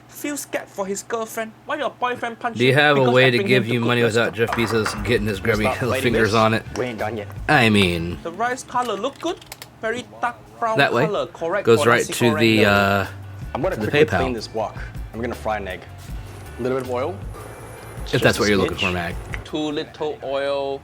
Feel scared for his girlfriend. Why your boyfriend punch Do you have a Because way I to bring give him you good money without restaurant. Jeff Bezos getting his grubby Stop little plating fingers this. on it? We ain't done yet. I mean, The rice color look good. Very dark brown that way color. Correct. goes for right nasi to goreng the though. I'm gonna to the quickly PayPal. clean this wok. I'm gonna fry an egg. A little bit of oil. If that's Just what a you're looking smidge. for, Mag. Too little oil.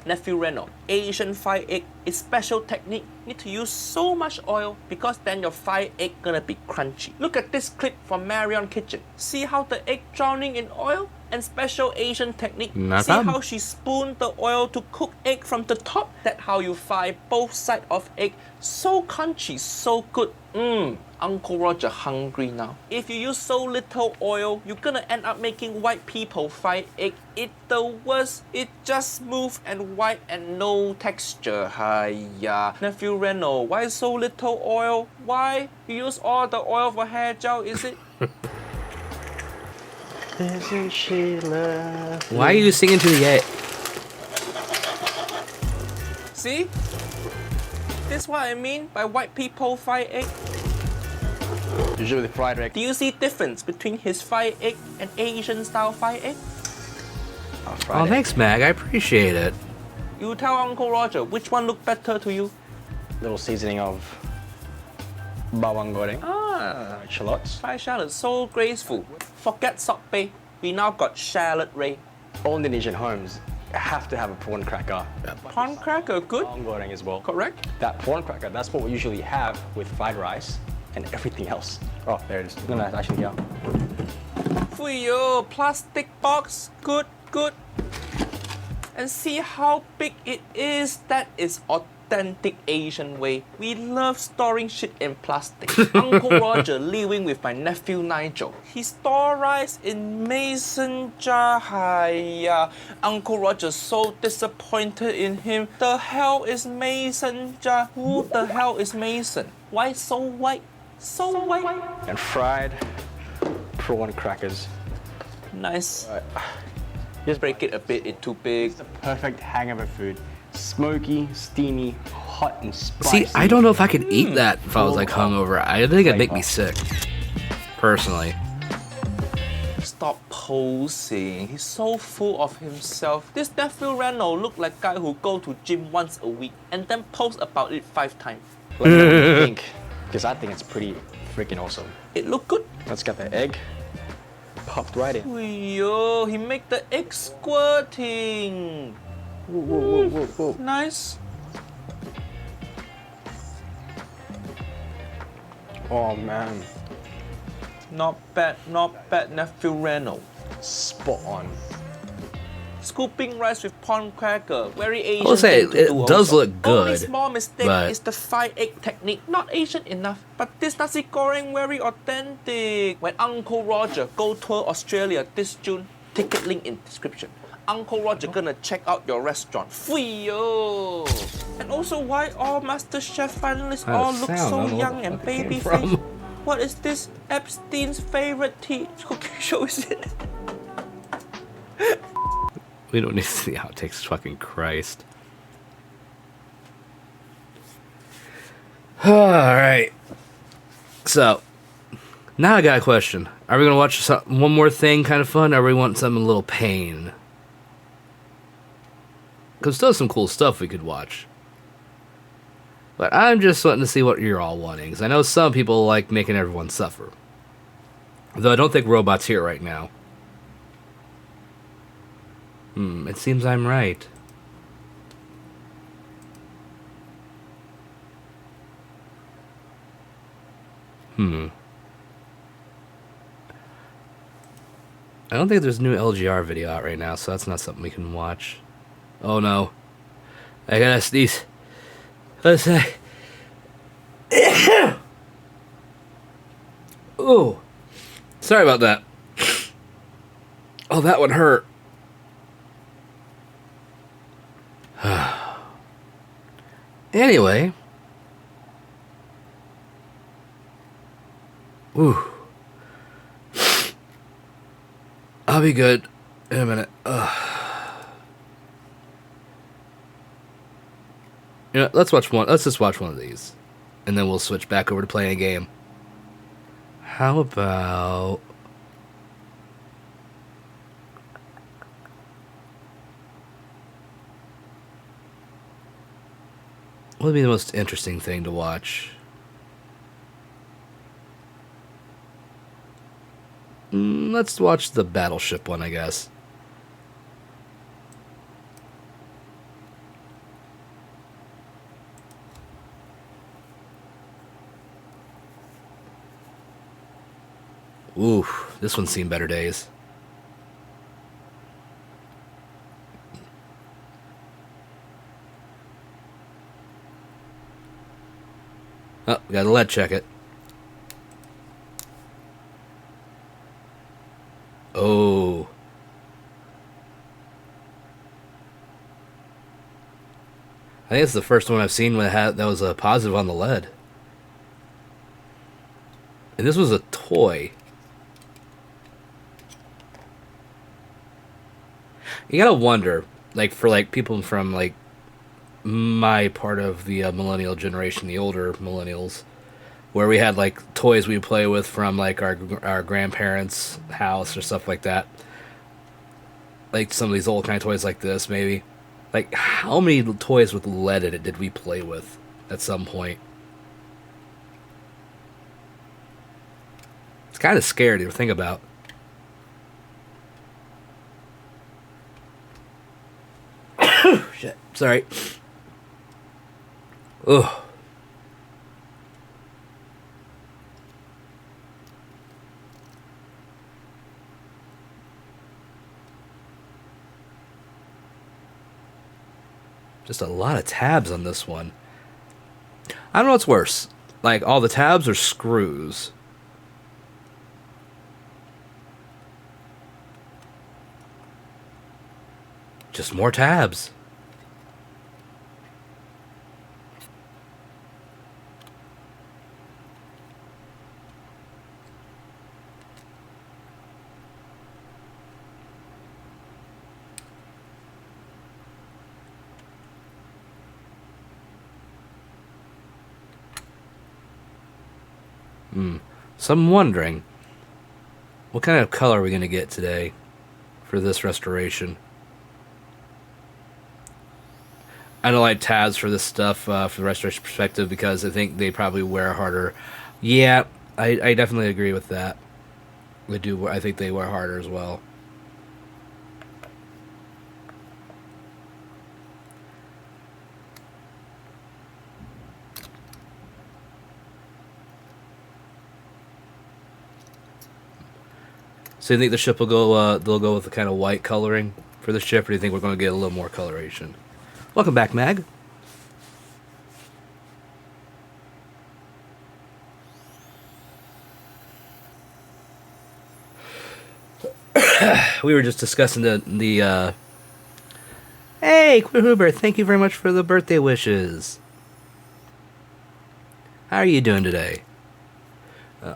Nephew Reno, Asian fried egg is special technique. Need to use so much oil because then your fried egg gonna be crunchy. Look at this clip from Marion Kitchen. See how the egg drowning in oil? And special Asian technique. No See problem. how she spooned the oil to cook egg from the top? That's how you fry both sides of egg. So crunchy, so good. Uncle Roger hungry now. If you use so little oil, you're gonna end up making white people fried egg. It's the worst. It's just smooth and white and no texture. Hiya. Nephew Reno, why so little oil? Why? You use all the oil for hair gel, is it? Isn't she lovely? Why are you singing to the egg? See? This what I mean by white people fried egg. Usually the fried egg. Do you see difference between his fried egg and Asian style fried egg? Oh, thanks, Mag. I appreciate it. You tell Uncle Roger which one look better to you. Little seasoning of bawang goreng. Shallots. Fried shallot, so graceful. Forget salt bay. We now got shallot ray. All Indonesian homes have to have a prawn cracker. Prawn cracker, good. Bawang goreng as well. Correct. That prawn cracker, that's what we usually have with fried rice and everything else. Oh, there it is. No, it's actually here. Fuyo, plastic box, good, good. And see how big it is. That is authentic Asian way. We love storing shit in plastic. Uncle Roger living with my nephew Nigel. He store rice in mason jar. Hiya. Uncle Roger so disappointed in him. The hell is mason jar? Who the hell is Mason? Why so white? So white. And fried prawn crackers. Nice. Just break it a bit, it's too big. It's the perfect hangover food. Smoky, steamy, hot and spicy. See, I don't know if I could eat that if I was like hungover. I think it'd make me sick. Personally. Stop posing. He's so full of himself. This nephew Reno look like guy who go to gym once a week and then post about it 5 times. Let me know what you think, because I think it's pretty freaking awesome. It look good. Let's get the egg popped right in. Yo, he make the egg squirting. Whoa. Nice. Oh man. Not bad, nephew Reno. Spot on. Scooping rice with prawn cracker, very Asian. I will say thing to do it does also. look Only good, small mistake but is the fried egg technique. Not Asian enough, but this nasi goreng very authentic. When Uncle Roger go tour Australia this June, ticket link in description. Uncle Roger gonna check out your restaurant. Fuyo! And also, why all MasterChef finalists Out all of look sound, I so don't know young where the and fuck it came baby from. faced? What is this Epstein's favorite cooking show? Is it? we don't need to see outtakes. Fucking Christ. All right. So now I got a question. Are we gonna watch one more thing, kind of fun, or we want something a little pain? Because still some cool stuff we could watch. But I'm just wanting to see what you're all wanting. Because I know some people like making everyone suffer. Though I don't think Robot's here right now. It seems I'm right. I don't think there's a new LGR video out right now, so that's not something we can watch. Oh no. I gotta sneeze. Let's say. Oh. Sorry about that. Oh, that one hurt. Anyway. Ooh. I'll be good. In a minute. You know, let's watch one. Let's just watch one of these, and then we'll switch back over to playing a game. How about? What would be the most interesting thing to watch? Let's watch the battleship one, I guess. Ooh, this one's seen better days. Oh, we gotta lead check it. Oh. I think it's the first one I've seen that was a positive on the lead. And this was a toy. You gotta wonder, like, for like people from like my part of the millennial generation, the older millennials, where we had like toys we play with from like our grandparents' house or stuff like that. Like some of these old kind of toys like this, maybe. Like, how many toys with lead in it did we play with at some point? It's kind of scary to think about. Shit. Sorry. Ugh. Just a lot of tabs on this one. I don't know what's worse. Like, all the tabs or screws? Just more tabs. So I'm wondering, what kind of color are we going to get today for this restoration? I don't like tabs for this stuff for the restoration perspective because I think they probably wear harder. Yeah, I definitely agree with that. They do. I think they wear harder as well. So you think the ship will go? They'll go with the kind of white coloring for the ship, or do you think we're going to get a little more coloration? Welcome back, Mag. We were just discussing the Hey, Queer Huber, thank you very much for the birthday wishes. How are you doing today?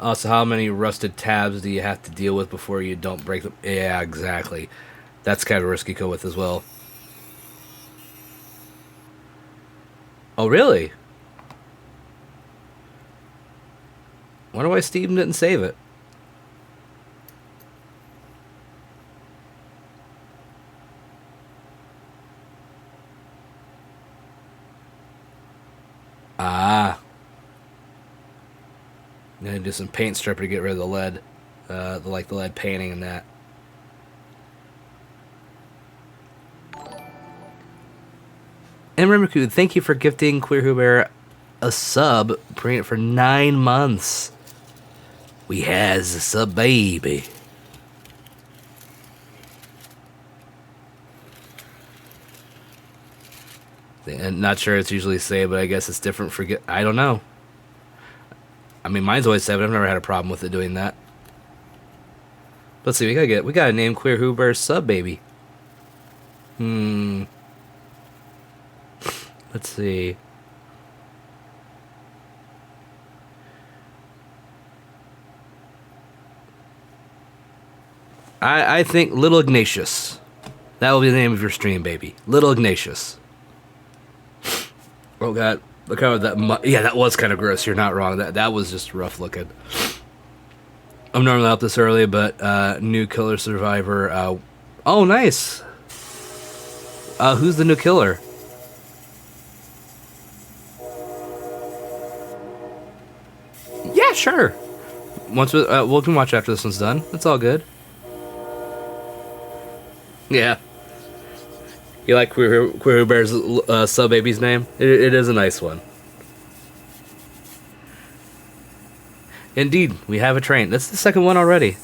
Also, how many rusted tabs do you have to deal with before you don't break them? Yeah, exactly. That's kind of risky to go with as well. Oh, really? Wonder why Steven didn't save it. Ah. I'm gonna do some paint stripper to get rid of the lead. The lead painting and that. And Rimiku, thank you for gifting Queer Huber a sub, bring it for 9 months. We has a sub baby. And not sure it's usually saved, but I guess it's different for I don't know. I mean, mine's always saved. I've never had a problem with it doing that. Let's see. We gotta name Queer Huber sub baby. Let's see. I think Little Ignatius. That will be the name of your stream, baby. Little Ignatius. Oh god, look how that. Yeah, that was kind of gross. You're not wrong. That was just rough looking. I'm normally up this early, but new killer survivor. Oh, nice. Who's the new killer? Yeah, sure. Once we can watch after this one's done. It's all good. Yeah. You like Queer Who Bear's sub baby's name? It is a nice one. Indeed, we have a train. That's the second one already.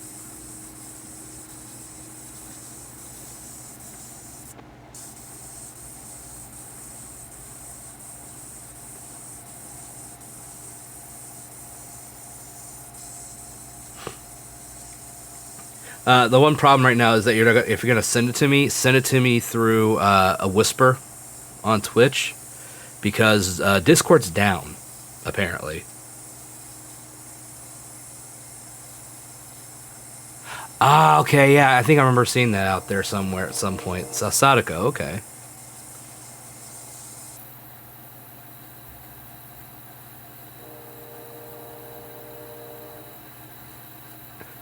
The one problem right now is that if you're gonna send it to me through a whisper on Twitch, because Discord's down, apparently. Ah, okay, yeah, I think I remember seeing that out there somewhere at some point. So Sadako, okay.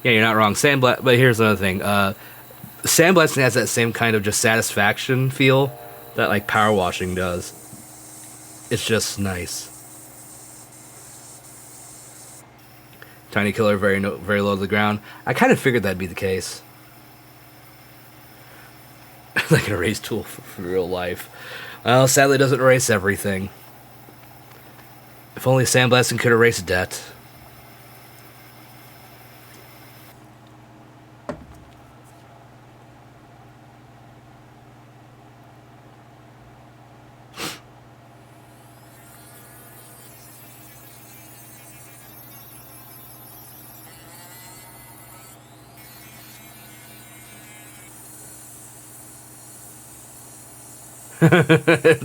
Yeah, you're not wrong. But here's another thing. Sandblasting has that same kind of just satisfaction feel that like power washing does. It's just nice. Tiny killer very low to the ground. I kind of figured that'd be the case. Like an erase tool for real life. Well, sadly, it doesn't erase everything. If only sandblasting could erase debt.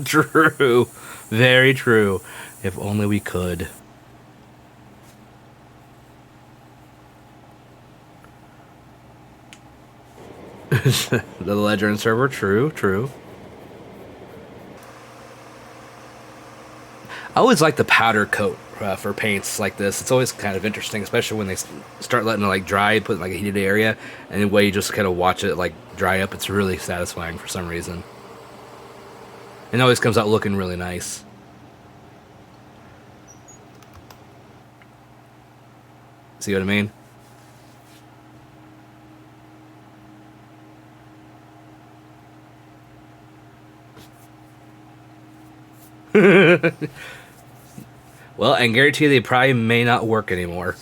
True. Very true. If only we could. The ledger and server, true. I always like the powder coat for paints like this. It's always kind of interesting, especially when they start letting it like dry, put in like a heated area, and the way you just kind of watch it like dry up. It's really satisfying for some reason. It always comes out looking really nice. See what I mean? Well, I guarantee they probably may not work anymore.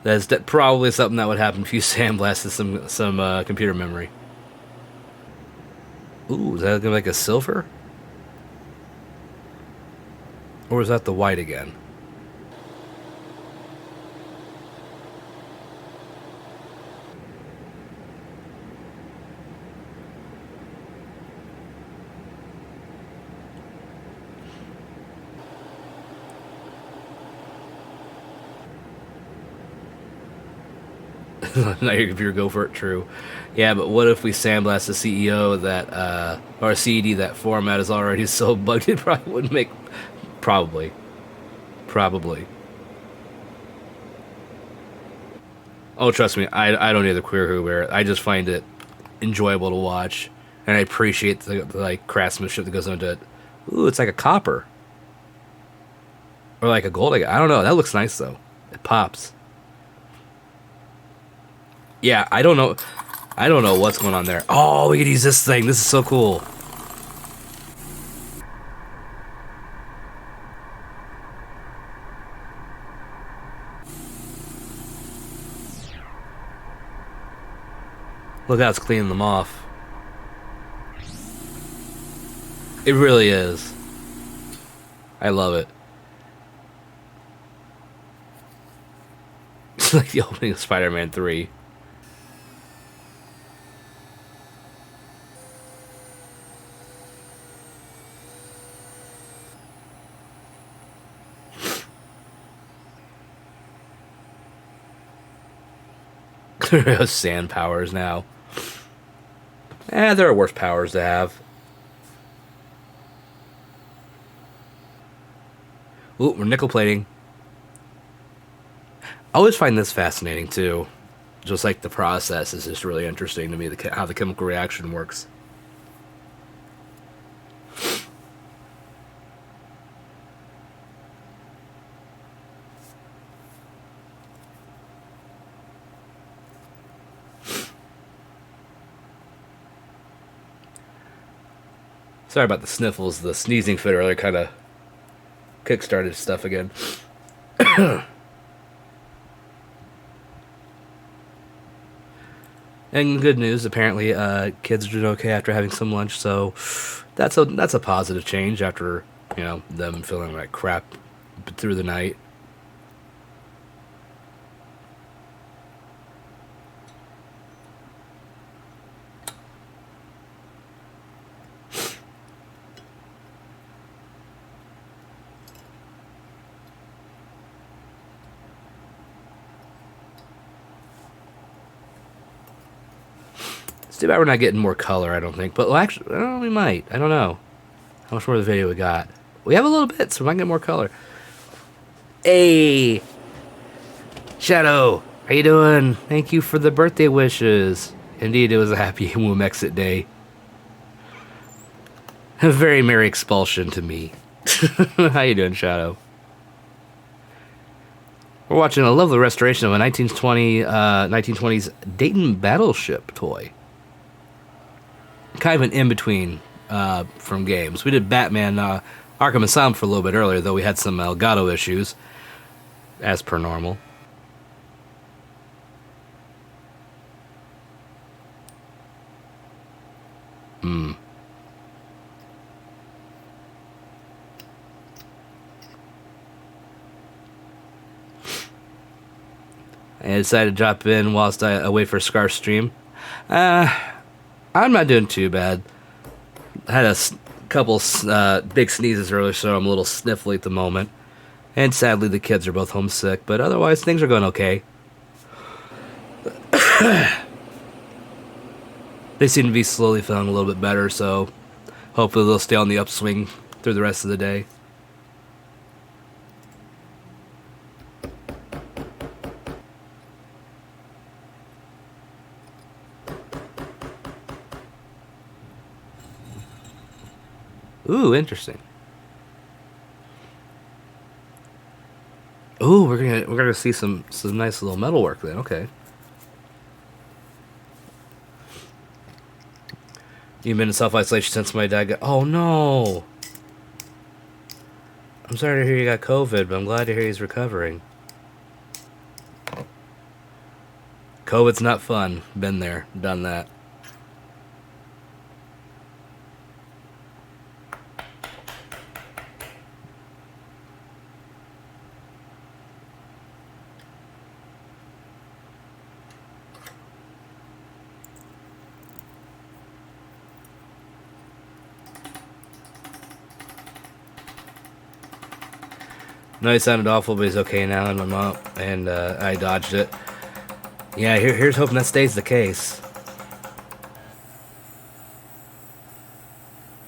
That's probably something that would happen if you sandblasted some computer memory. Ooh, is that gonna be like a silver? Or is that the white again? Now your computer go for it, true. Yeah, but what if we sandblast the CEO that, or a CD that format is already so bugged it probably wouldn't make, probably. Oh, trust me, I don't need the Queer Who Wear. I just find it enjoyable to watch, and I appreciate the like craftsmanship that goes into it. Ooh, it's like a copper. Or like a gold, I don't know, that looks nice though. It pops. Yeah, I don't know what's going on there. Oh, we could use this thing. This is so cool. Look how it's cleaning them off. It really is. I love it. It's like the opening of Spider-Man 3. Sand powers now. There are worse powers to have. Ooh, we're nickel plating. I always find this fascinating too. Just like the process is just really interesting to me, how the chemical reaction works. Sorry about the sniffles. The sneezing fit earlier kind of kick-started stuff again. And good news, apparently, kids are doing okay after having some lunch, so that's a positive change after, them feeling like crap through the night. It's too bad we're not getting more color, I don't think. But, well, actually, we might. I don't know how much more of the video we got. We have a little bit, so we might get more color. Hey! Shadow! How you doing? Thank you for the birthday wishes. Indeed, it was a happy womb exit day. A very merry expulsion to me. How you doing, Shadow? We're watching a lovely restoration of a 1920s Dayton battleship toy. Kind of an in-between from games. We did Batman Arkham Asylum for a little bit earlier, though we had some Elgato issues, as per normal. I decided to drop in whilst I wait for Scar's stream. I'm not doing too bad. I had a couple big sneezes earlier, so I'm a little sniffly at the moment. And sadly, the kids are both homesick, but otherwise, things are going okay. They seem to be slowly feeling a little bit better, so hopefully they'll stay on the upswing through the rest of the day. Ooh, interesting. Ooh, we're gonna see some nice little metal work then. Okay. You've been in self-isolation since my dad got... Oh, no! I'm sorry to hear you got COVID, but I'm glad to hear he's recovering. COVID's not fun. Been there. Done that. No, he sounded awful, but he's okay now, and my mom and I dodged it. Yeah, here's hoping that stays the case.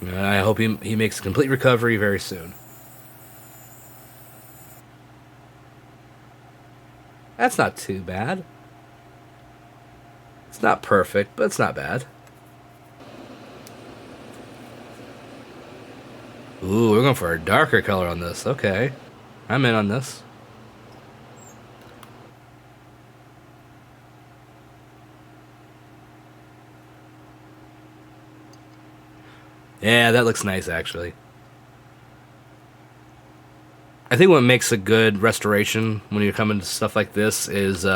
And I hope he makes a complete recovery very soon. That's not too bad. It's not perfect, but it's not bad. Ooh, we're going for a darker color on this. Okay. I'm in on this. Yeah, that looks nice, actually. I think what makes a good restoration when you're coming to stuff like this is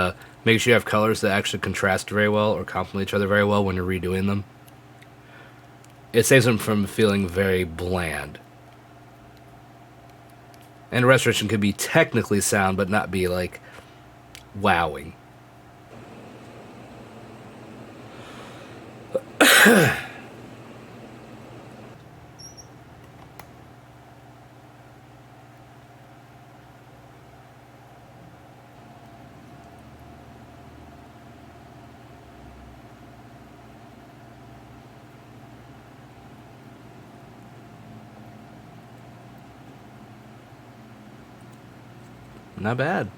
making sure you have colors that actually contrast very well or complement each other very well when you're redoing them. It saves them from feeling very bland. And restoration could be technically sound, but not be, like, wowing. Not bad.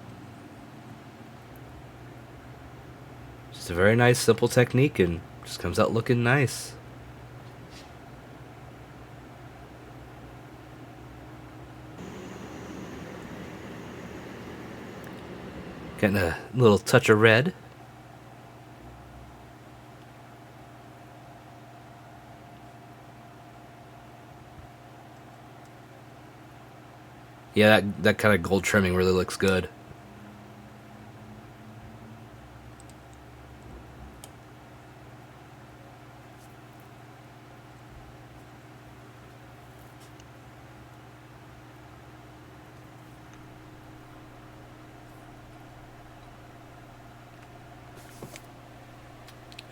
Just a very nice, simple technique, and just comes out looking nice. Getting a little touch of red. Yeah, that kind of gold trimming really looks good.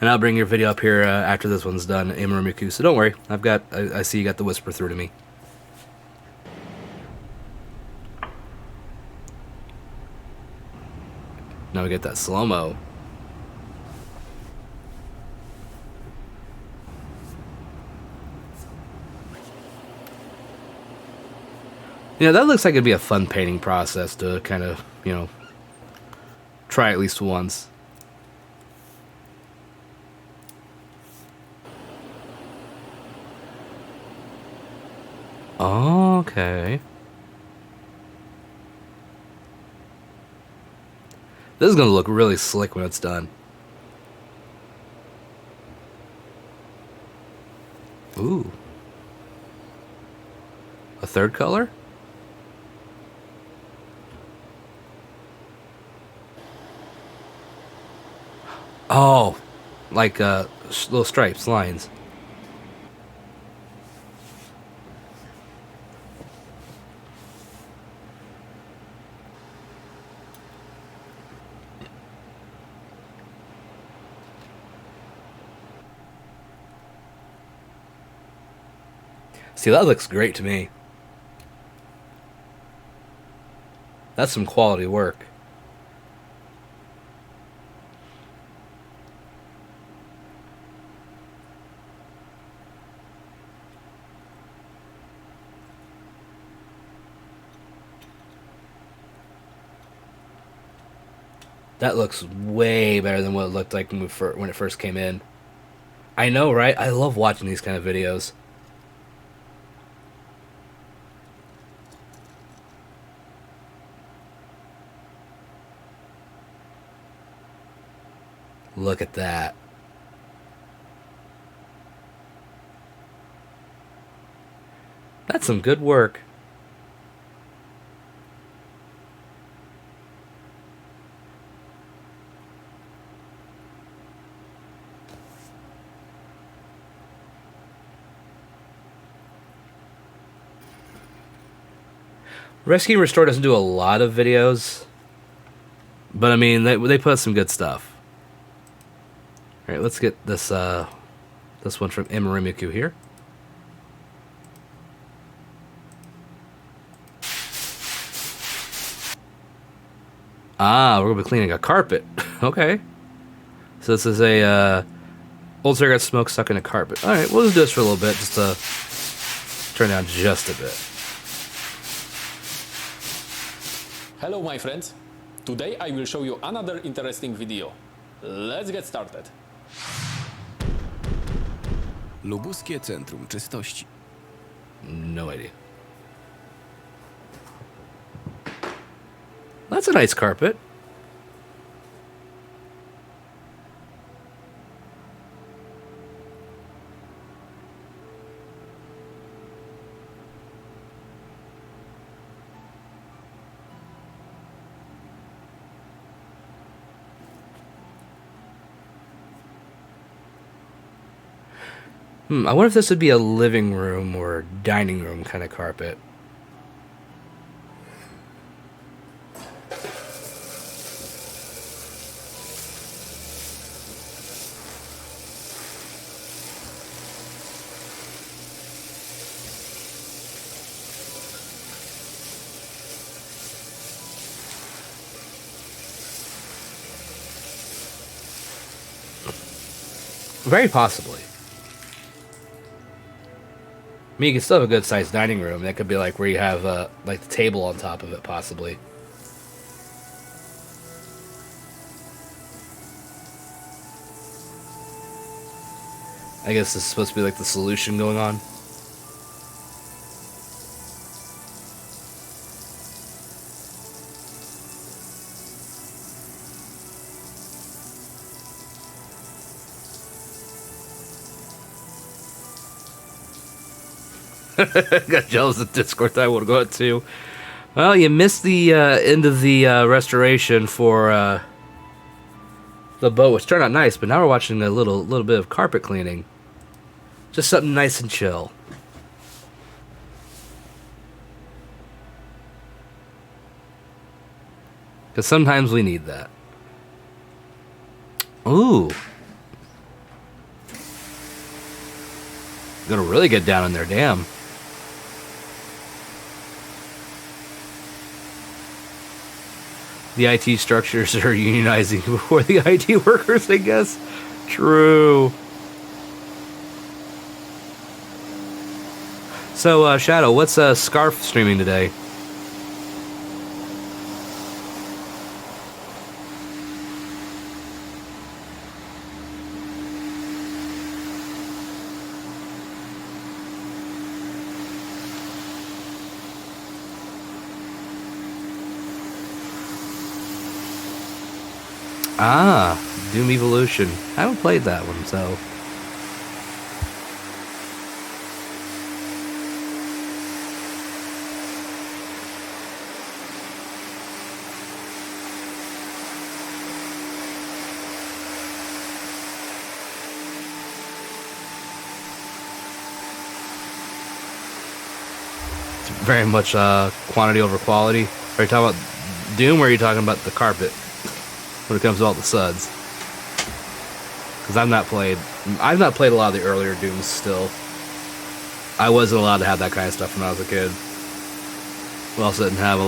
And I'll bring your video up here after this one's done, Amarumiku. So don't worry, I see you got the whisper through to me. Now we get that slow-mo. You know, that looks like it'd be a fun painting process to kind of, you know, try at least once. Okay. This is going to look really slick when it's done. Ooh. A third color? Oh, like little stripes, lines. See, that looks great to me. That's some quality work. That looks way better than what it looked like when it first came in. I know, right? I love watching these kind of videos. Look at that. That's some good work. Rescue and Restore doesn't do a lot of videos, but I mean they put out some good stuff. All right, let's get this one from Imarimiku here. Ah, we're gonna be cleaning a carpet. Okay, so this is a old cigarette smoke stuck in a carpet. All right, we'll just do this for a little bit, just to turn down just a bit. Hello my friends, today I will show you another interesting video. Let's get started. Lubuskie Centrum Czystości. No idea. That's a nice carpet. I wonder if this would be a living room or dining room kind of carpet. Very possibly. I mean, you can still have a good sized dining room. That could be like where you have like the table on top of it, possibly. I guess this is supposed to be like the solution going on. Got jealous of Discord. I would go out too. Well, you missed the end of the restoration for the boat, which turned out nice. But now we're watching a little bit of carpet cleaning. Just something nice and chill. Because sometimes we need that. Ooh. Gonna really get down in there, damn. The IT structures are unionizing before the IT workers, I guess. True. So, Shadow, what's Scarf streaming today? Ah, Doom Evolution. I haven't played that one, so... It's very much quantity over quality. Are you talking about Doom, or are you talking about the carpet? When it comes to all the suds, because I've not played a lot of the earlier Dooms. Still, I wasn't allowed to have that kind of stuff when I was a kid. We also didn't have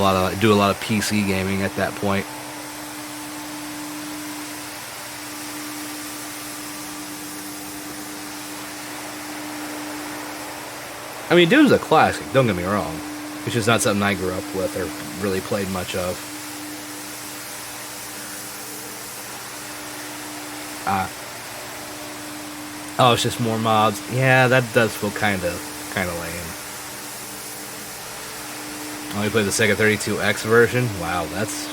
do a lot of PC gaming at that point. I mean, Doom's a classic. Don't get me wrong. It's just not something I grew up with or really played much of. Oh, it's just more mobs. Yeah, that does feel kind of lame. Only play the Sega 32X version. Wow, that's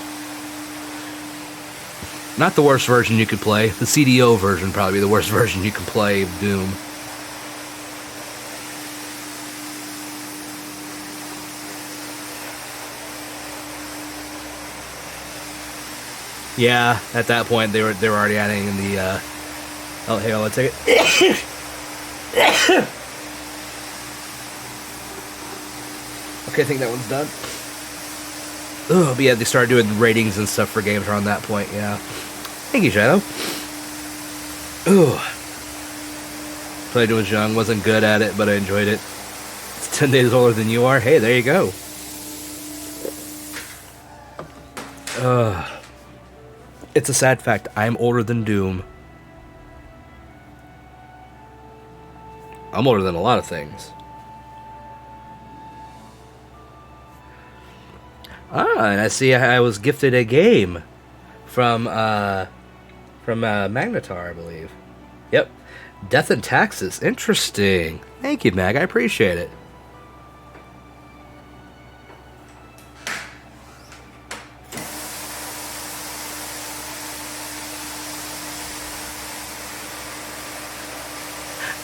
not the worst version you could play. The CDO version probably be the worst version you can play of Doom. Yeah, at that point they were already adding in the oh, hang on, let's take it. Okay, I think that one's done. Oh, but yeah, they started doing ratings and stuff for games around that point, yeah. Thank you, Shadow. Ooh. Played it when I was young, wasn't good at it, but I enjoyed it. It's 10 days older than you are. Hey, there you go. It's a sad fact. I'm older than Doom. I'm older than a lot of things. Ah, and I see I was gifted a game from Magnetar, I believe. Yep. Death and Taxes. Interesting. Thank you, Mag. I appreciate it.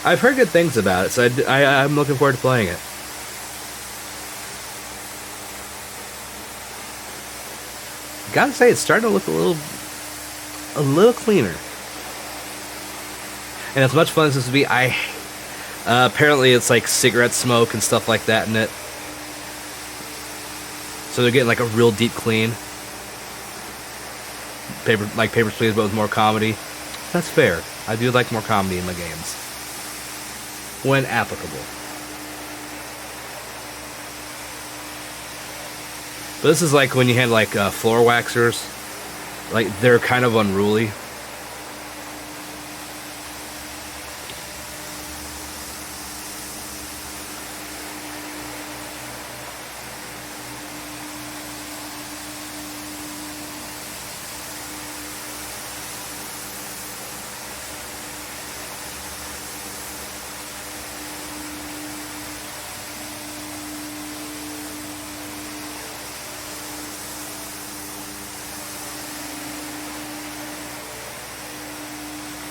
I've heard good things about it, so I'm looking forward to playing it. Gotta say, it's starting to look a little cleaner. And as much fun as this would be, apparently it's like cigarette smoke and stuff like that in it. So they're getting like a real deep clean. Papers, Please, but with more comedy. That's fair. I do like more comedy in my games. When applicable. But this is like when you had like floor waxers. Like, they're kind of unruly.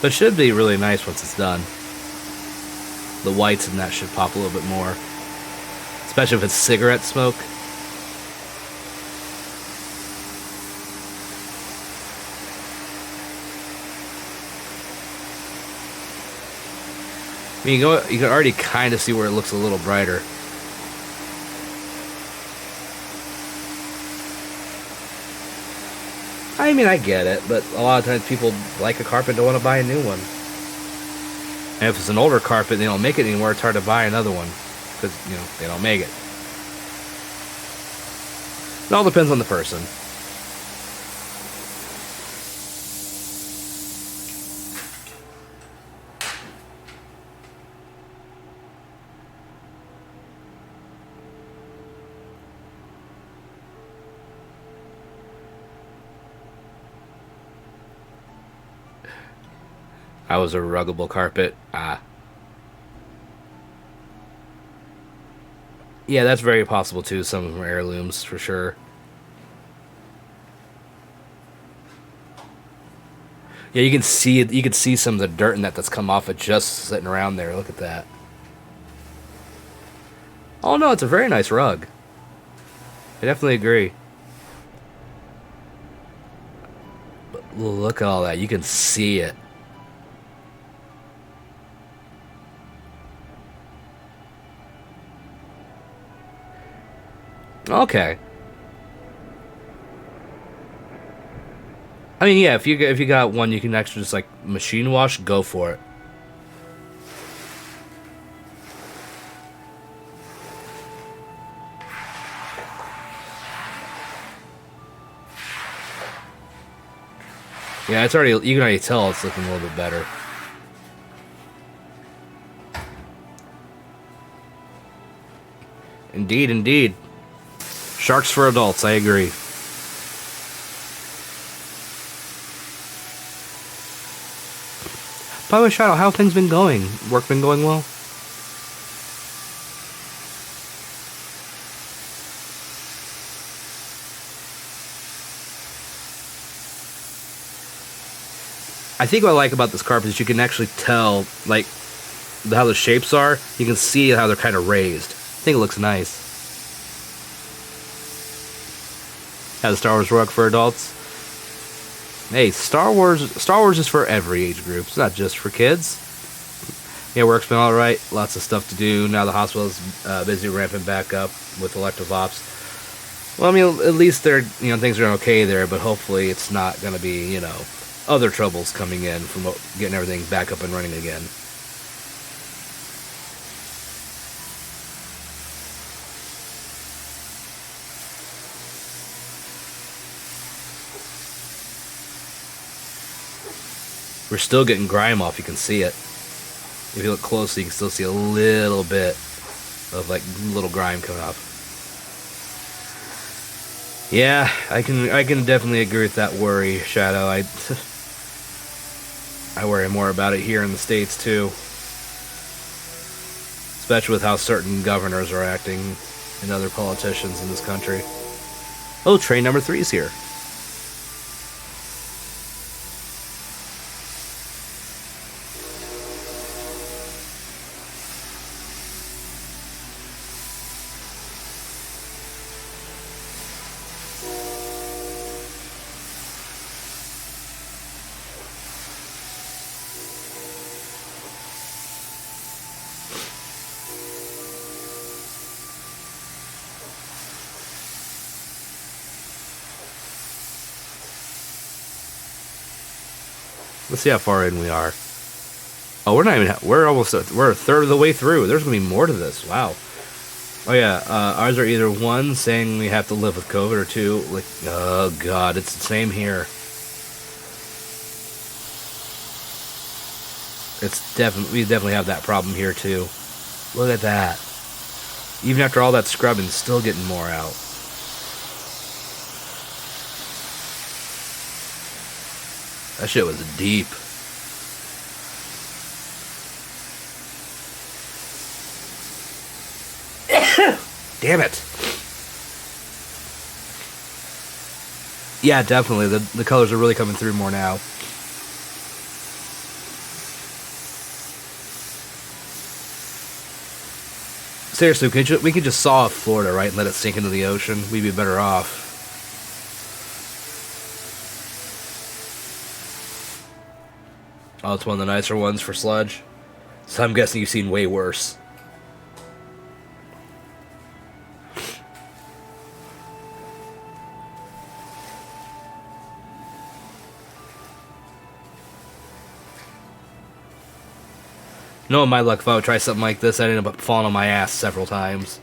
But it should be really nice once it's done. The whites and that should pop a little bit more. Especially if it's cigarette smoke. I mean, you can already kind of see where it looks a little brighter. I mean, I get it, but a lot of times people like a carpet and don't want to buy a new one. And if it's an older carpet and they don't make it anymore, it's hard to buy another one. Because, they don't make it. It all depends on the person. I was a ruggable carpet. Yeah, that's very possible too. Some of them are heirlooms for sure. Yeah, you can see it. You can see some of the dirt in that's come off it just sitting around there. Look at that. Oh no, it's a very nice rug. I definitely agree. But look at all that. You can see it. Okay. I mean, yeah, if you got one you can actually just like machine wash, go for it. Yeah, you can already tell it's looking a little bit better. Indeed, indeed. Sharks for adults, I agree. By the way, Shadow, how have things been going? Work been going well? I think what I like about this carpet is you can actually tell, like, how the shapes are. You can see how they're kind of raised. I think it looks nice. How the Star Wars rug for adults. Hey, Star Wars is for every age group. It's not just for kids. Yeah, work's been alright. Lots of stuff to do. Now the hospital's busy ramping back up with elective ops. Well, I mean, at least things are okay there, but hopefully it's not going to be, other troubles coming in from getting everything back up and running again. We're still getting grime off, you can see it. If you look closely, you can still see a little bit of like little grime coming off. Yeah, I can definitely agree with that worry, Shadow. I worry more about it here in the States too. Especially with how certain governors are acting and other politicians in this country. Oh, train number 3 is here. Let's see how far in we are. Oh, we're a third of the way through. There's gonna be more to this. Wow. Oh yeah, ours are either 1 saying we have to live with COVID, or 2 like, oh god, it's the same here. We definitely have that problem here too. Look at that. Even after all that scrubbing, still getting more out. That shit was deep. Damn it. Yeah, definitely. The colors are really coming through more now. Seriously, we could just saw off Florida, right, and let it sink into the ocean. We'd be better off. Oh, it's one of the nicer ones for sludge. So I'm guessing you've seen way worse. Knowing my luck, if I would try something like this, I'd end up falling on my ass several times.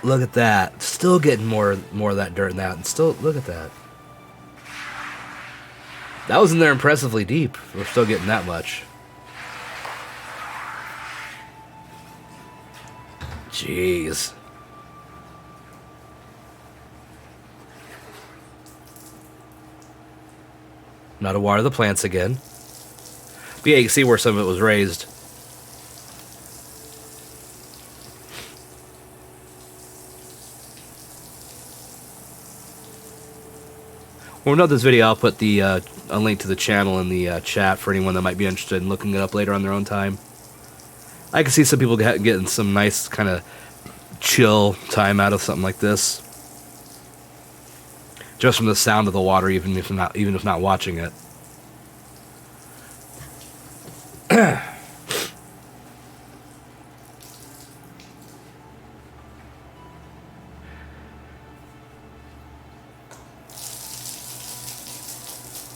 Look at that. Still getting more of that dirt in that. And still, look at that. That was in there impressively deep. We're still getting that much. Jeez. Now to water the plants again. But yeah, you can see where some of it was raised. When we note this video, I'll put the a link to the channel in the chat for anyone that might be interested in looking it up later on their own time. I can see some people getting some nice kind of chill time out of something like this, just from the sound of the water, even if not watching it.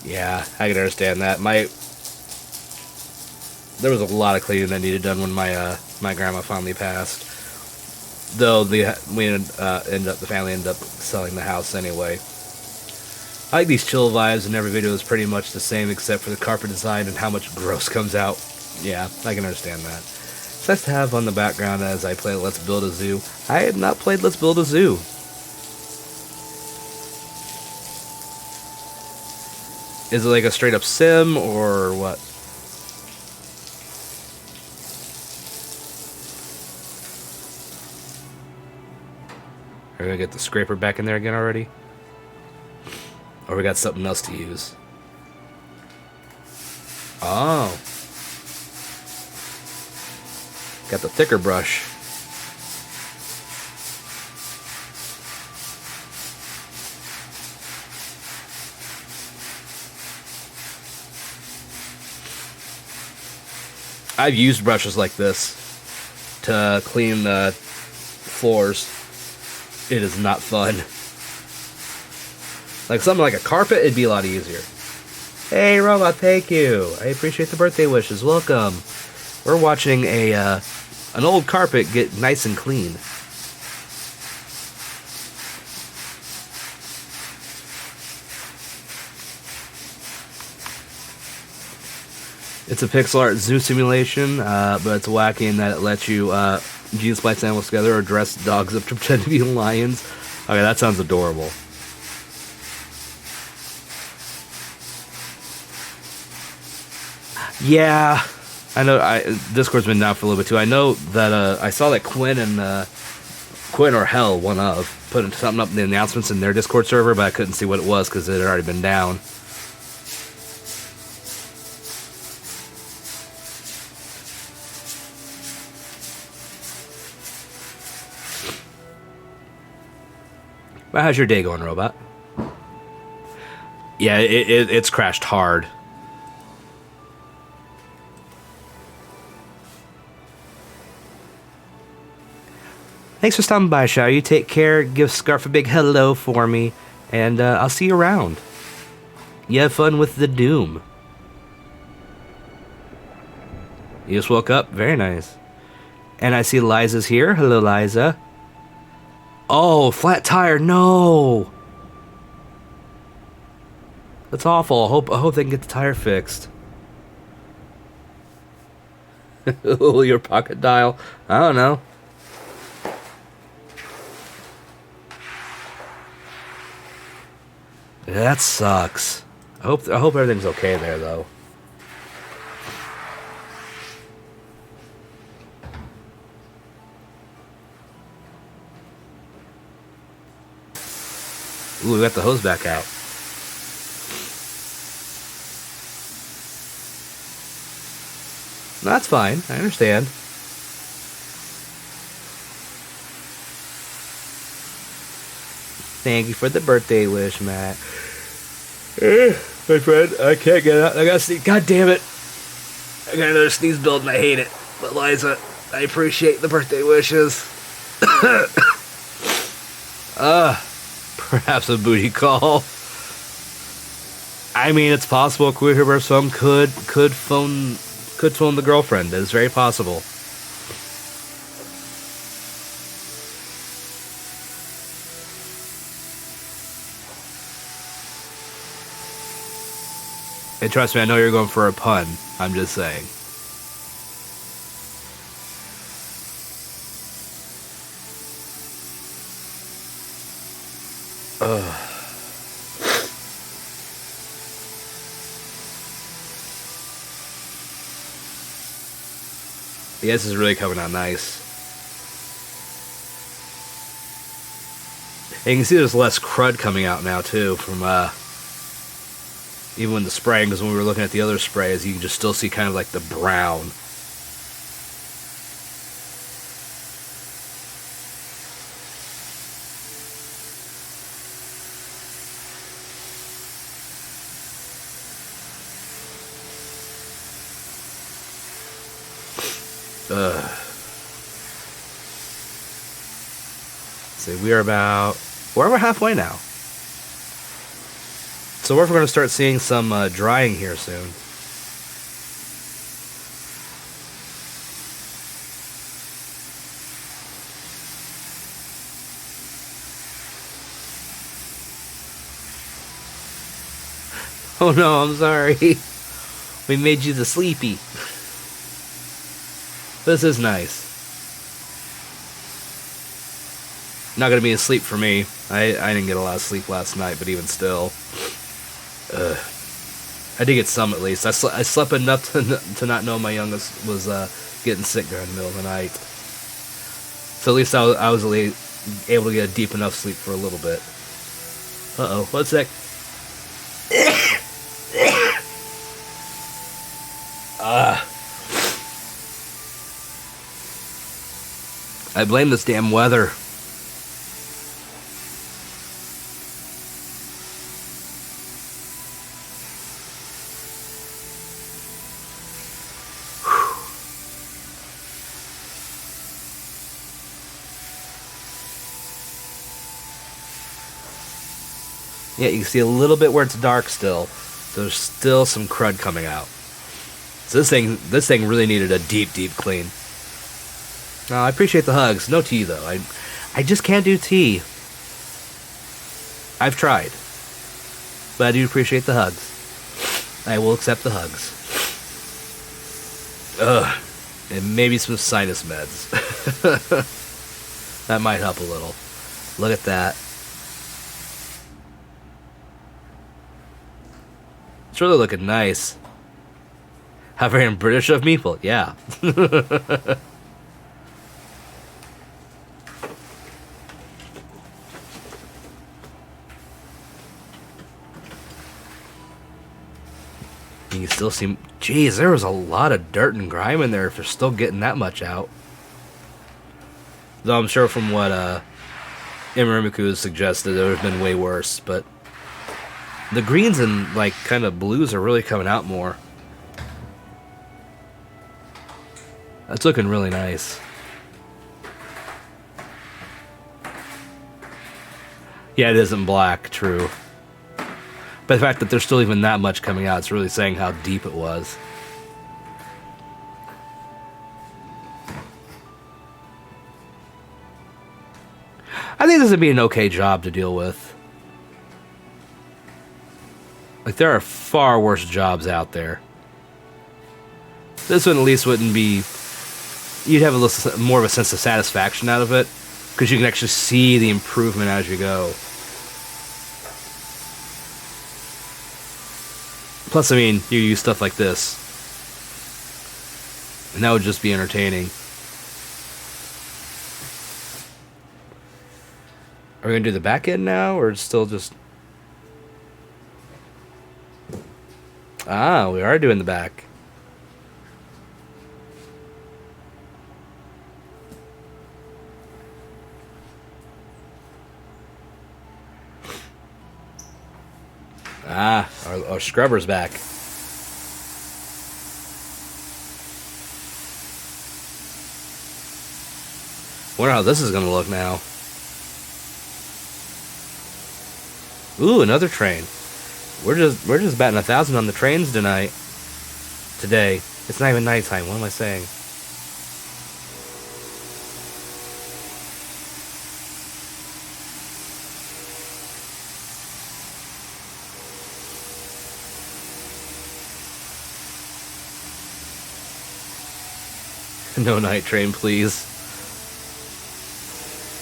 Yeah, I can understand that. There was a lot of cleaning that needed done when my grandma finally passed. Though the family ended up selling the house anyway. I like these chill vibes, and every video is pretty much the same except for the carpet design and how much gross comes out. Yeah, I can understand that. It's nice to have on the background as I play Let's Build a Zoo. I had not played Let's Build a Zoo. Is it like a straight up sim or what? Are we gonna get the scraper back in there again already? Or we got something else to use? Oh. Got the thicker brush. I've used brushes like this to clean the floors. It is not fun. Like something like a carpet, it'd be a lot easier. Hey, Robot, thank you. I appreciate the birthday wishes. Welcome. We're watching an old carpet get nice and clean. It's a pixel art zoo simulation, but it's wacky in that it lets you gene splice animals together or dress dogs up to pretend to be lions. Okay, that sounds adorable. Yeah, I know. Discord's been down for a little bit too. I know that I saw that Quinn or Hell, one of, put something up in the announcements in their Discord server, but I couldn't see what it was because it had already been down. Well, how's your day going, Robot? Yeah, it's crashed hard. Thanks for stopping by, Shao. You take care. Give Scarf a big hello for me, and I'll see you around. You have fun with the Doom. You just woke up? Very nice. And I see Liza's here. Hello, Liza. Oh, flat tire. No. That's awful. I hope they can get the tire fixed. Your pocket dial. I don't know. That sucks. I hope everything's okay there though. Ooh, we got the hose back out. No, that's fine. I understand. Thank you for the birthday wish, Matt. My friend, I can't get out. I gotta sneeze. God damn it. I got another sneeze build and I hate it. But Liza, I appreciate the birthday wishes. Perhaps a booty call. I mean, it's possible Queer Person could phone the girlfriend. It's very possible. And trust me, I know you're going for a pun. I'm just saying. Ugh. Yeah, this is really coming out nice. And you can see there's less crud coming out now too from even when the spraying, because when we were looking at the other sprays, you can just still see kind of like the brown. See, we're over halfway now. So we're going to start seeing some drying here soon. Oh no, I'm sorry. We made you the sleepy. This is nice. Not gonna be asleep for me. I didn't get a lot of sleep last night, but even still. I did get some at least. I slept enough to not know my youngest was getting sick during the middle of the night. So at least I was able to get a deep enough sleep for a little bit. Uh-oh, one sec. I blame this damn weather. Yeah, you can see a little bit where it's dark still. There's still some crud coming out. So this thing really needed a deep clean. I appreciate the hugs. No tea though. I just can't do tea. I've tried. But I do appreciate the hugs. I will accept the hugs. Ugh. And maybe some sinus meds. That might help a little. Look at that. It's really looking nice. How very British of me? Well, yeah. You can still see... Geez, there was a lot of dirt and grime in there if they're still getting that much out. Though I'm sure from what Imarimuku has suggested, it would have been way worse, but... The greens and, like, kind of blues are really coming out more. That's looking really nice. Yeah, it isn't black, true. But the fact that there's still even that much coming out, it's really saying how deep it was. I think this would be an okay job to deal with. Like, there are far worse jobs out there. This one at least wouldn't be... You'd have a little more of a sense of satisfaction out of it, because you can actually see the improvement as you go. Plus, I mean, you use stuff like this. And that would just be entertaining. Are we going to do the back end now, or still just... Ah, we are doing the back. Ah, our scrubber's back. Wonder how this is gonna look now. Ooh, another train. We're just batting 1,000 on the trains tonight. Today. It's not even nighttime. What am I saying? No night train, please.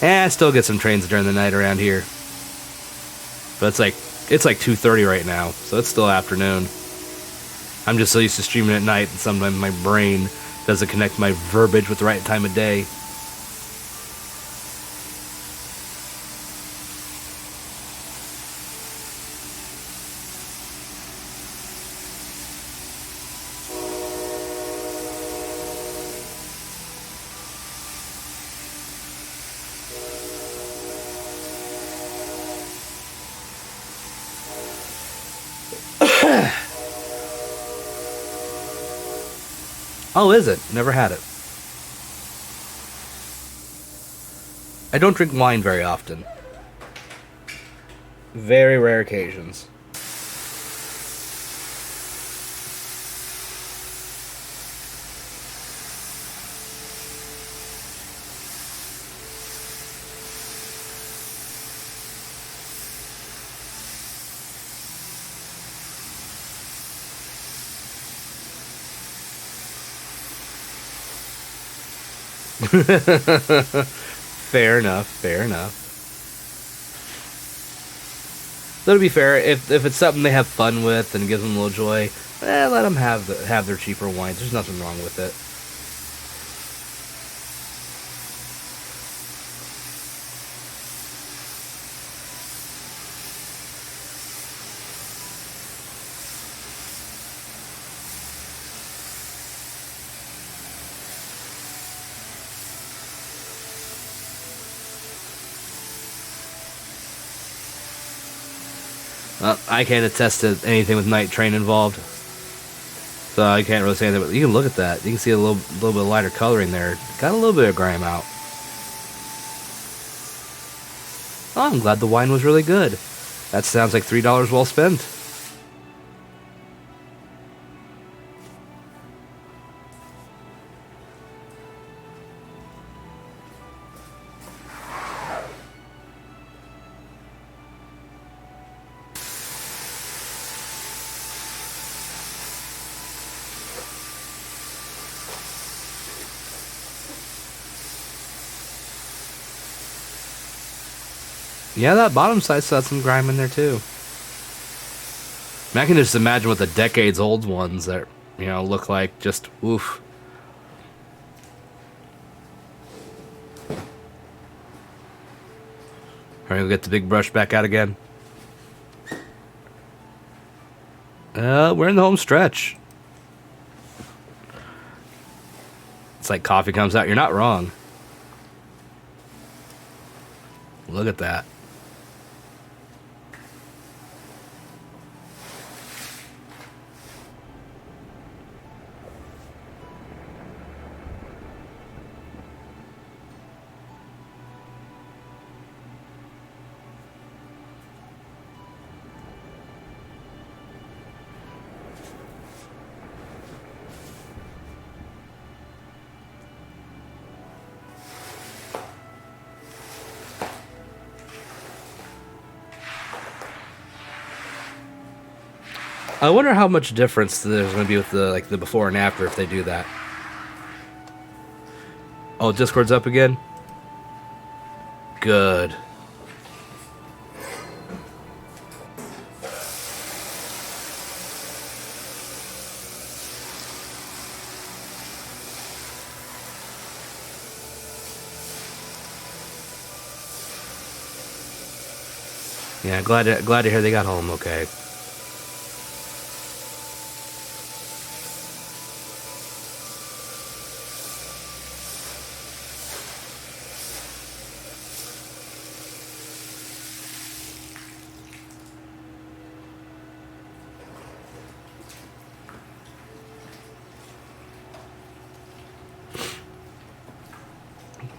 I still get some trains during the night around here. But it's like 2:30 right now, so it's still afternoon. I'm just so used to streaming at night, and sometimes my brain doesn't connect my verbiage with the right time of day. Oh, is it? Never had it. I don't drink wine very often. Very rare occasions. Fair enough. Fair enough. Though to be fair, if it's something they have fun with and gives them a little joy, let them have their cheaper wines. There's nothing wrong with it. I can't attest to anything with night train involved, so I can't really say anything. But you can look at that. You can see a little bit of lighter coloring there. Got a little bit of grime out. Oh, I'm glad the wine was really good. That sounds like $3 well spent. Yeah, that bottom side still had some grime in there too. I mean, I can just imagine what the decades old ones that, look like. Just oof. Alright, we'll get the big brush back out again. We're in the home stretch. It's like coffee comes out. You're not wrong. Look at that. I wonder how much difference there's going to be with the before and after if they do that. Oh, Discord's up again? Good. Yeah, glad to hear they got home okay.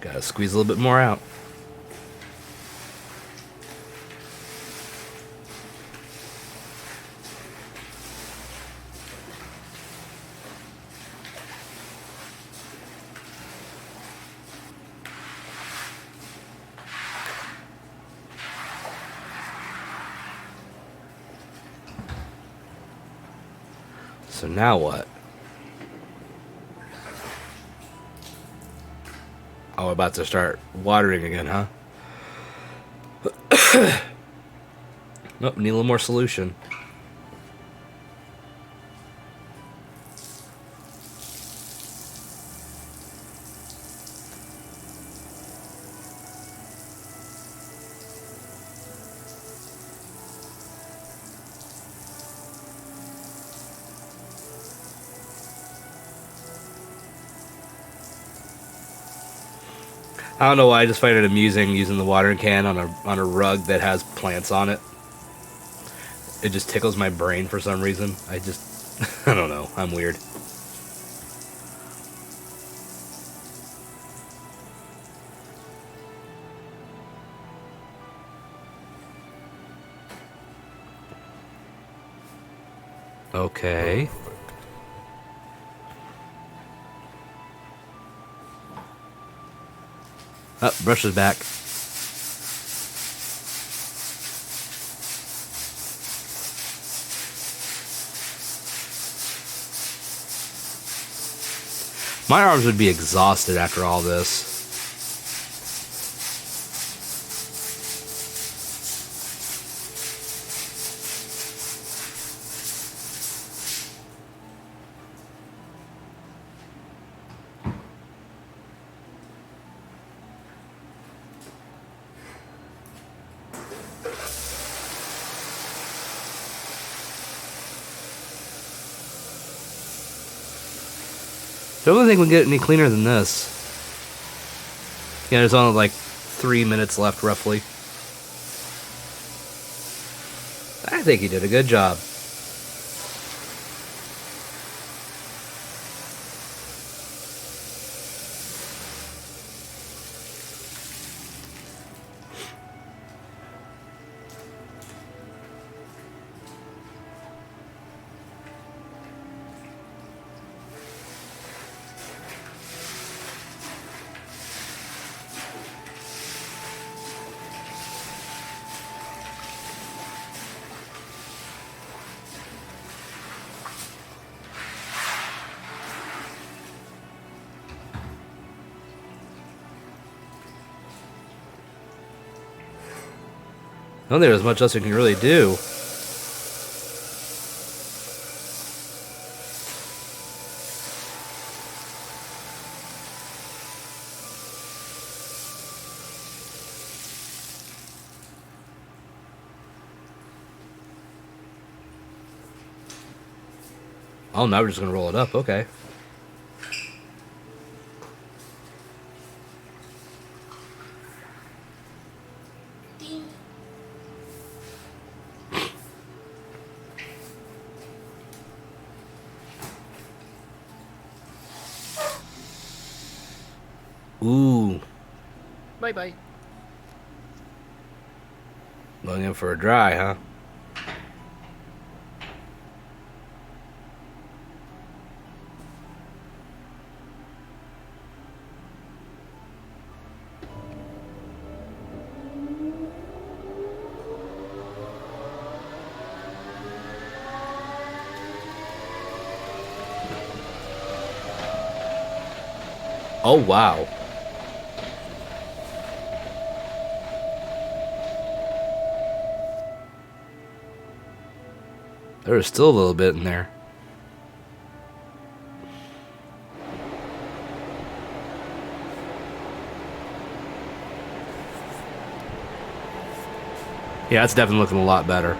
Gotta squeeze a little bit more out. So now what? Oh, we're about to start watering again, huh? Nope, need a little more solution. I don't know why, I just find it amusing using the watering can on a rug that has plants on it. It just tickles my brain for some reason. I don't know. I'm weird. Okay. Oh, brush is back. My arms would be exhausted after all this. Don't think we can get any cleaner than this. Yeah, there's only like 3 minutes left, roughly. I think he did a good job. I don't think there's much else we can really do. Oh, now we're just gonna roll it up. Okay. Ooh. Bye-bye. Going in for a dry, huh? Oh, wow. There was still a little bit in there. Yeah, it's definitely looking a lot better.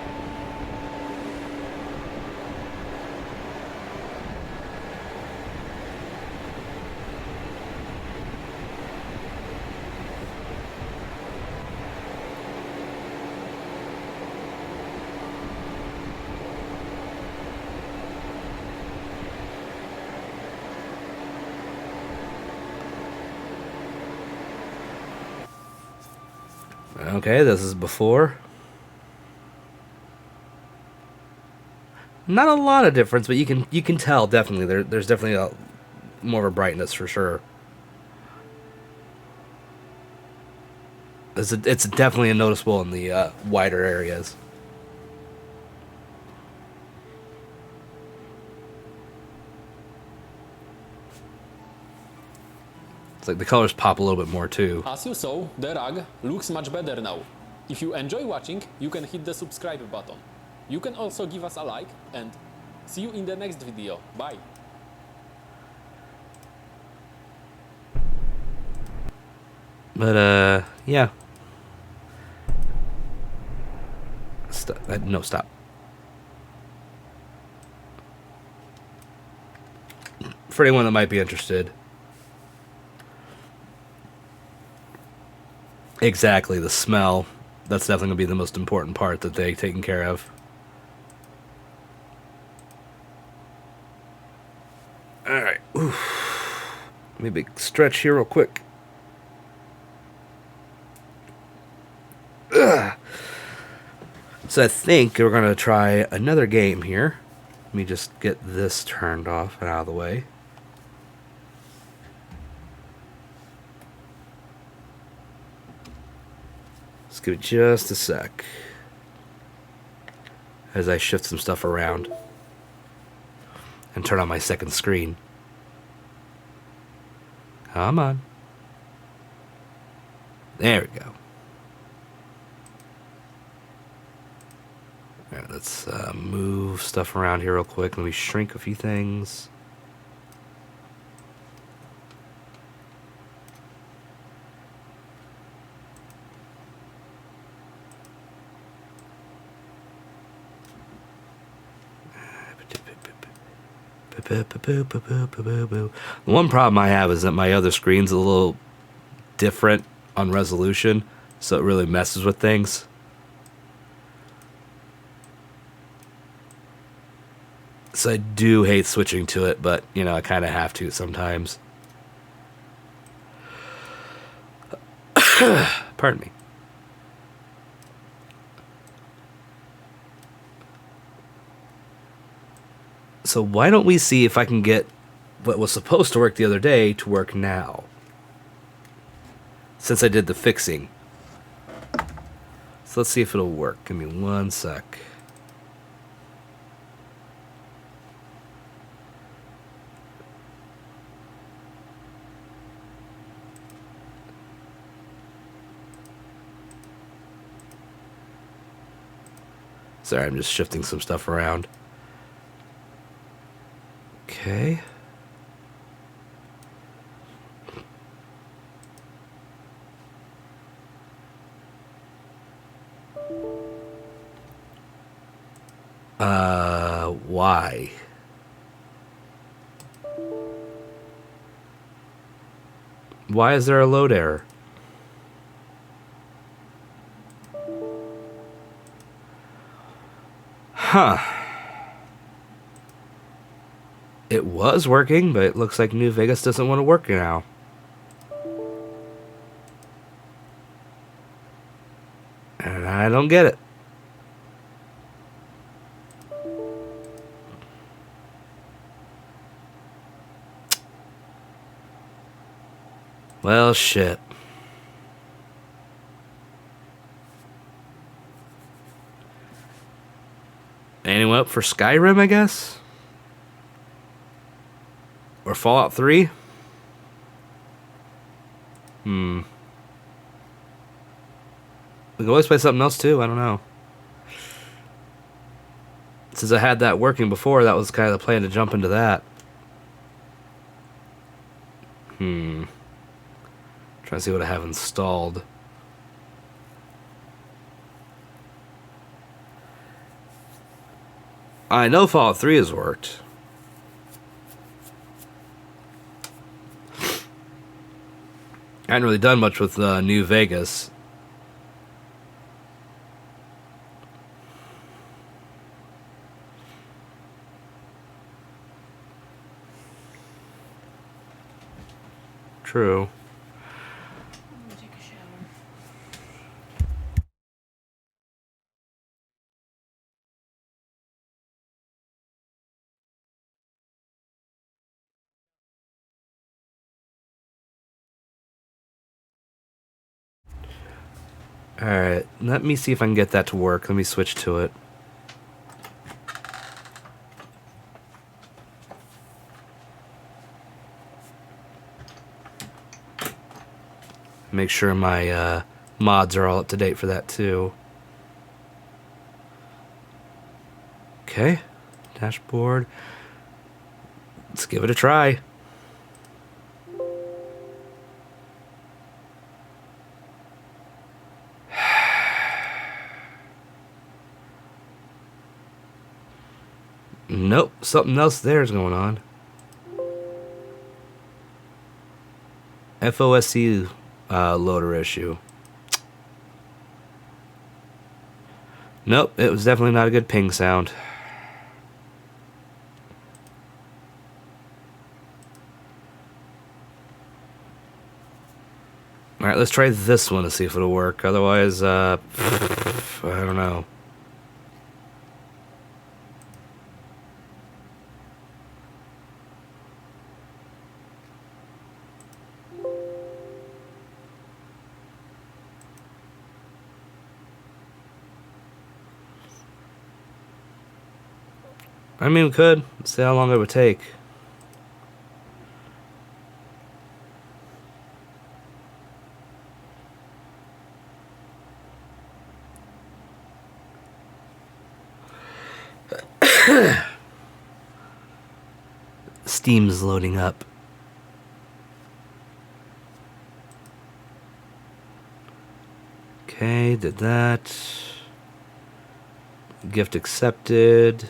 Okay, this is before. Not a lot of difference, but you can tell definitely there's definitely more of a brightness for sure. It's definitely noticeable in the wider areas. It's like the colors pop a little bit more too. As you saw, the rug looks much better now. If you enjoy watching, you can hit the subscribe button. You can also give us a like, and see you in the next video. Bye! But yeah. No, stop. For anyone that might be interested. Exactly, the smell. That's definitely going to be the most important part that they've taken care of. Alright. Maybe stretch here real quick. Ugh. So I think we're going to try another game here. Let me just get this turned off and out of the way. Let's give it just a sec as I shift some stuff around and turn on my second screen. Come on. There we go. Alright, let's move stuff around here real quick. Let me shrink a few things. The one problem I have is that my other screen's a little different on resolution, so it really messes with things. So I do hate switching to it, but, you know, I kind of have to sometimes. Pardon me. So why don't we see if I can get what was supposed to work the other day to work now? Since I did the fixing. So let's see if it'll work. Give me one sec. Sorry, I'm just shifting some stuff around. Okay. Why? Why is there a load error? Huh. It was working, but it looks like New Vegas doesn't want to work now. And I don't get it. Well, shit. Anyone up for Skyrim, I guess? Or Fallout 3? We can always play something else too, I don't know. Since I had that working before, that was kind of the plan to jump into that. Trying to see what I have installed. I know Fallout 3 has worked. I hadn't really done much with New Vegas. True. Alright, let me see if I can get that to work. Let me switch to it. Make sure my mods are all up to date for that too. Okay, dashboard. Let's give it a try. Nope, something else there is going on. FOSC loader issue. Nope, it was definitely not a good ping sound. Alright, let's try this one to see if it'll work. Otherwise, I don't know. I mean, we could. Let's see how long it would take. Steam's loading up. Okay, did that. Gift accepted.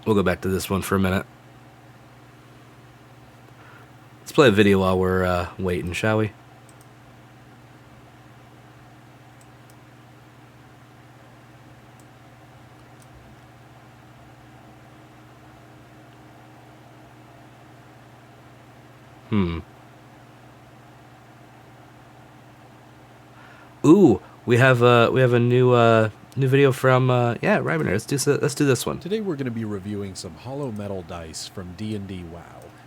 We'll go back to this one for a minute. Let's play a video while we're waiting, shall we? Ooh, we have a new video from yeah, Rybaner. Let's do this one. Today we're going to be reviewing some hollow metal dice from D&D WoW.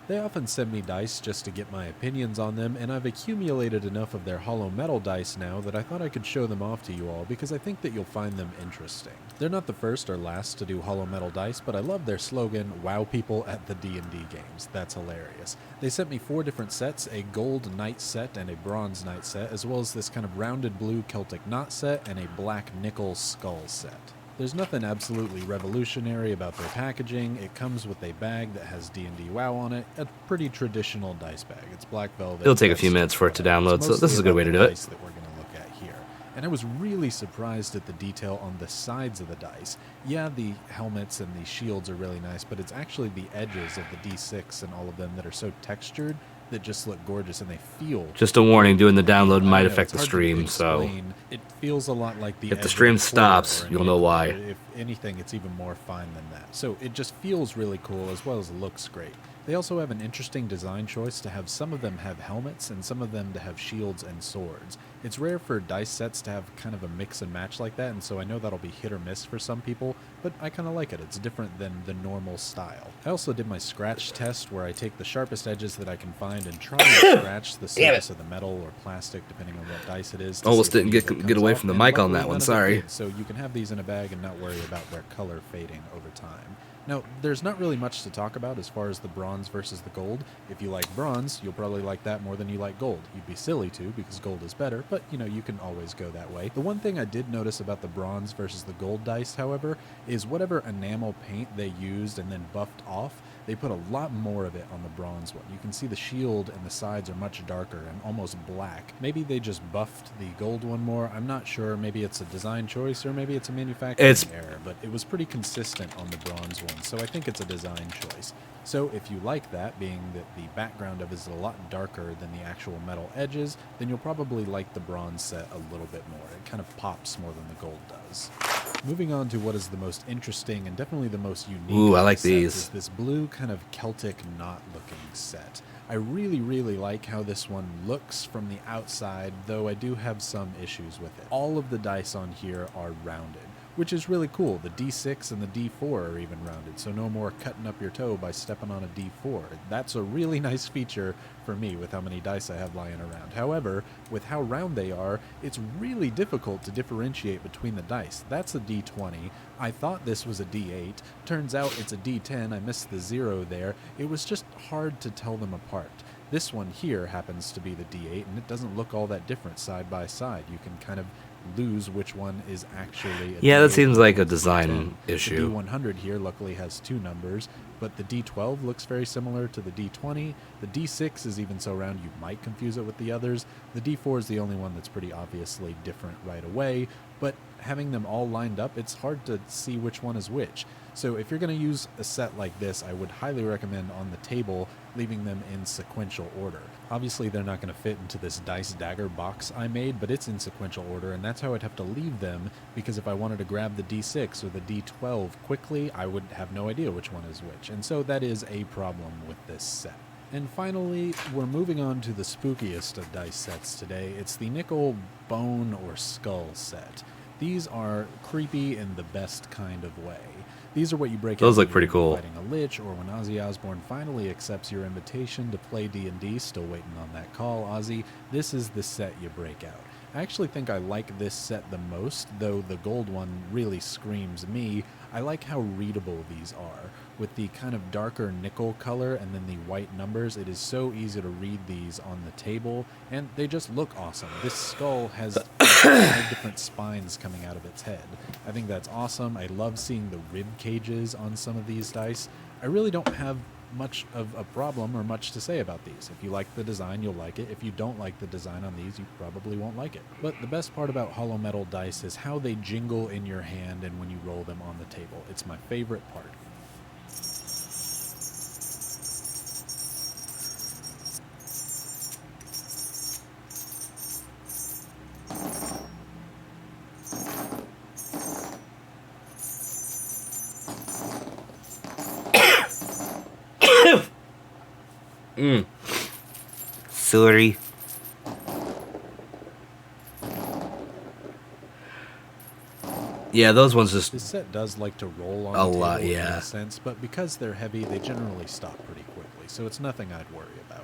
They often send me dice just to get my opinions on them, and I've accumulated enough of their hollow metal dice now that I thought I could show them off to you all because I think that you'll find them interesting. They're not the first or last to do hollow metal dice, but I love their slogan, "Wow people at the D&D games." That's hilarious. They sent me 4 different sets, a gold knight set and a bronze knight set, as well as this kind of rounded blue Celtic knot set and a black nickel skull set. There's nothing absolutely revolutionary about their packaging. It comes with a bag that has D&D WoW on it, a pretty traditional dice bag. It's black velvet. It'll take a few minutes for it to download, so this is a good way to do it. That we're going to look at here. And I was really surprised at the detail on the sides of the dice. Yeah, the helmets and the shields are really nice, but it's actually the edges of the D6 and all of them that are so textured that just look gorgeous, and they feel... Just a warning, doing the download might affect the stream, so... It feels a lot like the... If the stream stops, you'll know why. If anything, it's even more fine than that. So it just feels really cool, as well as looks great. They also have an interesting design choice to have some of them have helmets and some of them to have shields and swords. It's rare for dice sets to have kind of a mix and match like that, and so I know that'll be hit or miss for some people, but I kind of like it. It's different than the normal style. I also did my scratch test where I take the sharpest edges that I can find and try to scratch the surface of the metal or plastic, depending on what dice it is. Almost didn't get away from the mic on that one, sorry. So you can have these in a bag and not worry about their color fading over time. Now, there's not really much to talk about as far as the bronze versus the gold. If you like bronze, you'll probably like that more than you like gold. You'd be silly to, because gold is better, but, you know, you can always go that way. The one thing I did notice about the bronze versus the gold dice, however, is whatever enamel paint they used and then buffed off, they put a lot more of it on the bronze one. You can see the shield and the sides are much darker and almost black. Maybe they just buffed the gold one more. I'm not sure. Maybe it's a design choice or maybe it's a manufacturing error, but it was pretty consistent on the bronze one, so I think it's a design choice. So if you like that, being that the background of it is a lot darker than the actual metal edges, then you'll probably like the bronze set a little bit more. It kind of pops more than the gold does. Moving on to what is the most interesting and definitely the most unique. Ooh, I like set these. is this blue kind of Celtic knot-looking set. I really, really like how this one looks from the outside, though I do have some issues with it. All of the dice on here are rounded, which is really cool. The D6 and the D4 are even rounded, so no more cutting up your toe by stepping on a D4. That's a really nice feature for me with how many dice I have lying around. However, with how round they are, it's really difficult to differentiate between the dice. That's a D20. I thought this was a D8. Turns out it's a D10. I missed the 0 there. It was just hard to tell them apart. This one here happens to be the D8, and it doesn't look all that different side by side. You can kind of lose which one is actually a Yeah, D8 that seems like a and design D10. issue. The D100 here luckily has 2 numbers, but the D12 looks very similar to the D20. The D6 is even so round you might confuse it with the others. The D4 is the only one that's pretty obviously different right away, but having them all lined up, it's hard to see which one is which. So if you're going to use a set like this, I would highly recommend on the table leaving them in sequential order. Obviously they're not going to fit into this dice dagger box I made, but it's in sequential order, and that's how I'd have to leave them, because if I wanted to grab the D6 or the D12 quickly, I would have no idea which one is which, and so that is a problem with this set. And finally, we're moving on to the spookiest of dice sets today. It's the nickel bone or skull set. These are creepy in the best kind of way. These are what you break out Those look when pretty you're cool. fighting a lich, or when Ozzy Osbourne finally accepts your invitation to play D&D. Still waiting on that call, Ozzy. This is the set you break out. I actually think I like this set the most, though the gold one really screams me. I like how readable these are. With the kind of darker nickel color and then the white numbers, it is so easy to read these on the table, and they just look awesome. This skull has 5 different spines coming out of its head. I think that's awesome. I love seeing the rib cages on some of these dice. I really don't have much of a problem or much to say about these. If you like the design, you'll like it. If you don't like the design on these, you probably won't like it. But the best part about hollow metal dice is how they jingle in your hand and when you roll them on the table. It's my favorite part. Sorry. Yeah, those ones just This set does like to roll on a the table lot, in yeah. a sense, but because they're heavy, they generally stop pretty quickly, so it's nothing I'd worry about.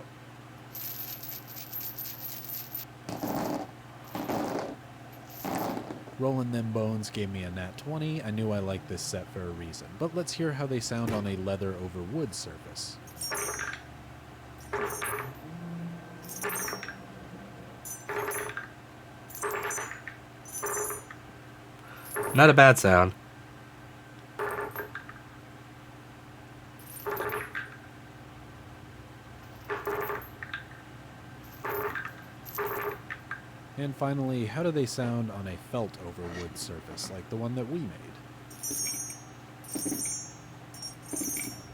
Rolling them bones gave me a nat 20. I knew I liked this set for a reason, but let's hear how they sound on a leather over wood surface. Not a bad sound. And finally, how do they sound on a felt over wood surface, like the one that we made?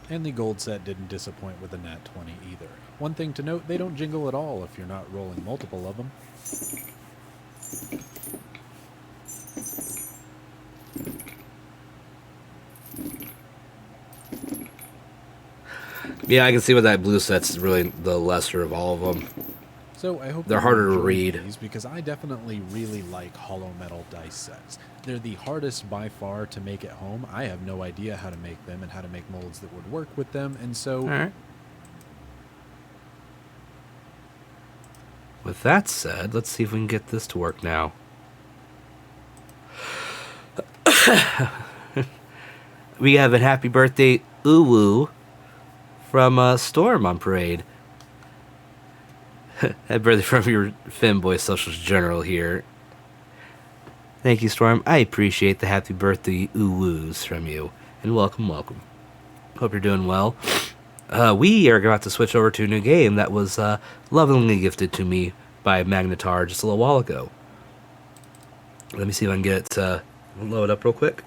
And the gold set didn't disappoint with a nat 20 either. One thing to note, they don't jingle at all if you're not rolling multiple of them. Yeah, I can see why that blue set's really the lesser of all of them. So I hope they're you harder to enjoyed read. these, because I definitely really like hollow metal dice sets. They're the hardest by far to make at home. I have no idea how to make them and how to make molds that would work with them, and so... All right. With that said, let's see if we can get this to work now. We have a happy birthday Uwu from Storm on Parade. Happy birthday from your Femboy Socials General here. Thank you, Storm. I appreciate the happy birthday Uwus from you. And welcome, welcome. Hope you're doing well. We are about to switch over to a new game that was lovingly gifted to me by Magnetar just a little while ago. Let me see if I can get it load up real quick.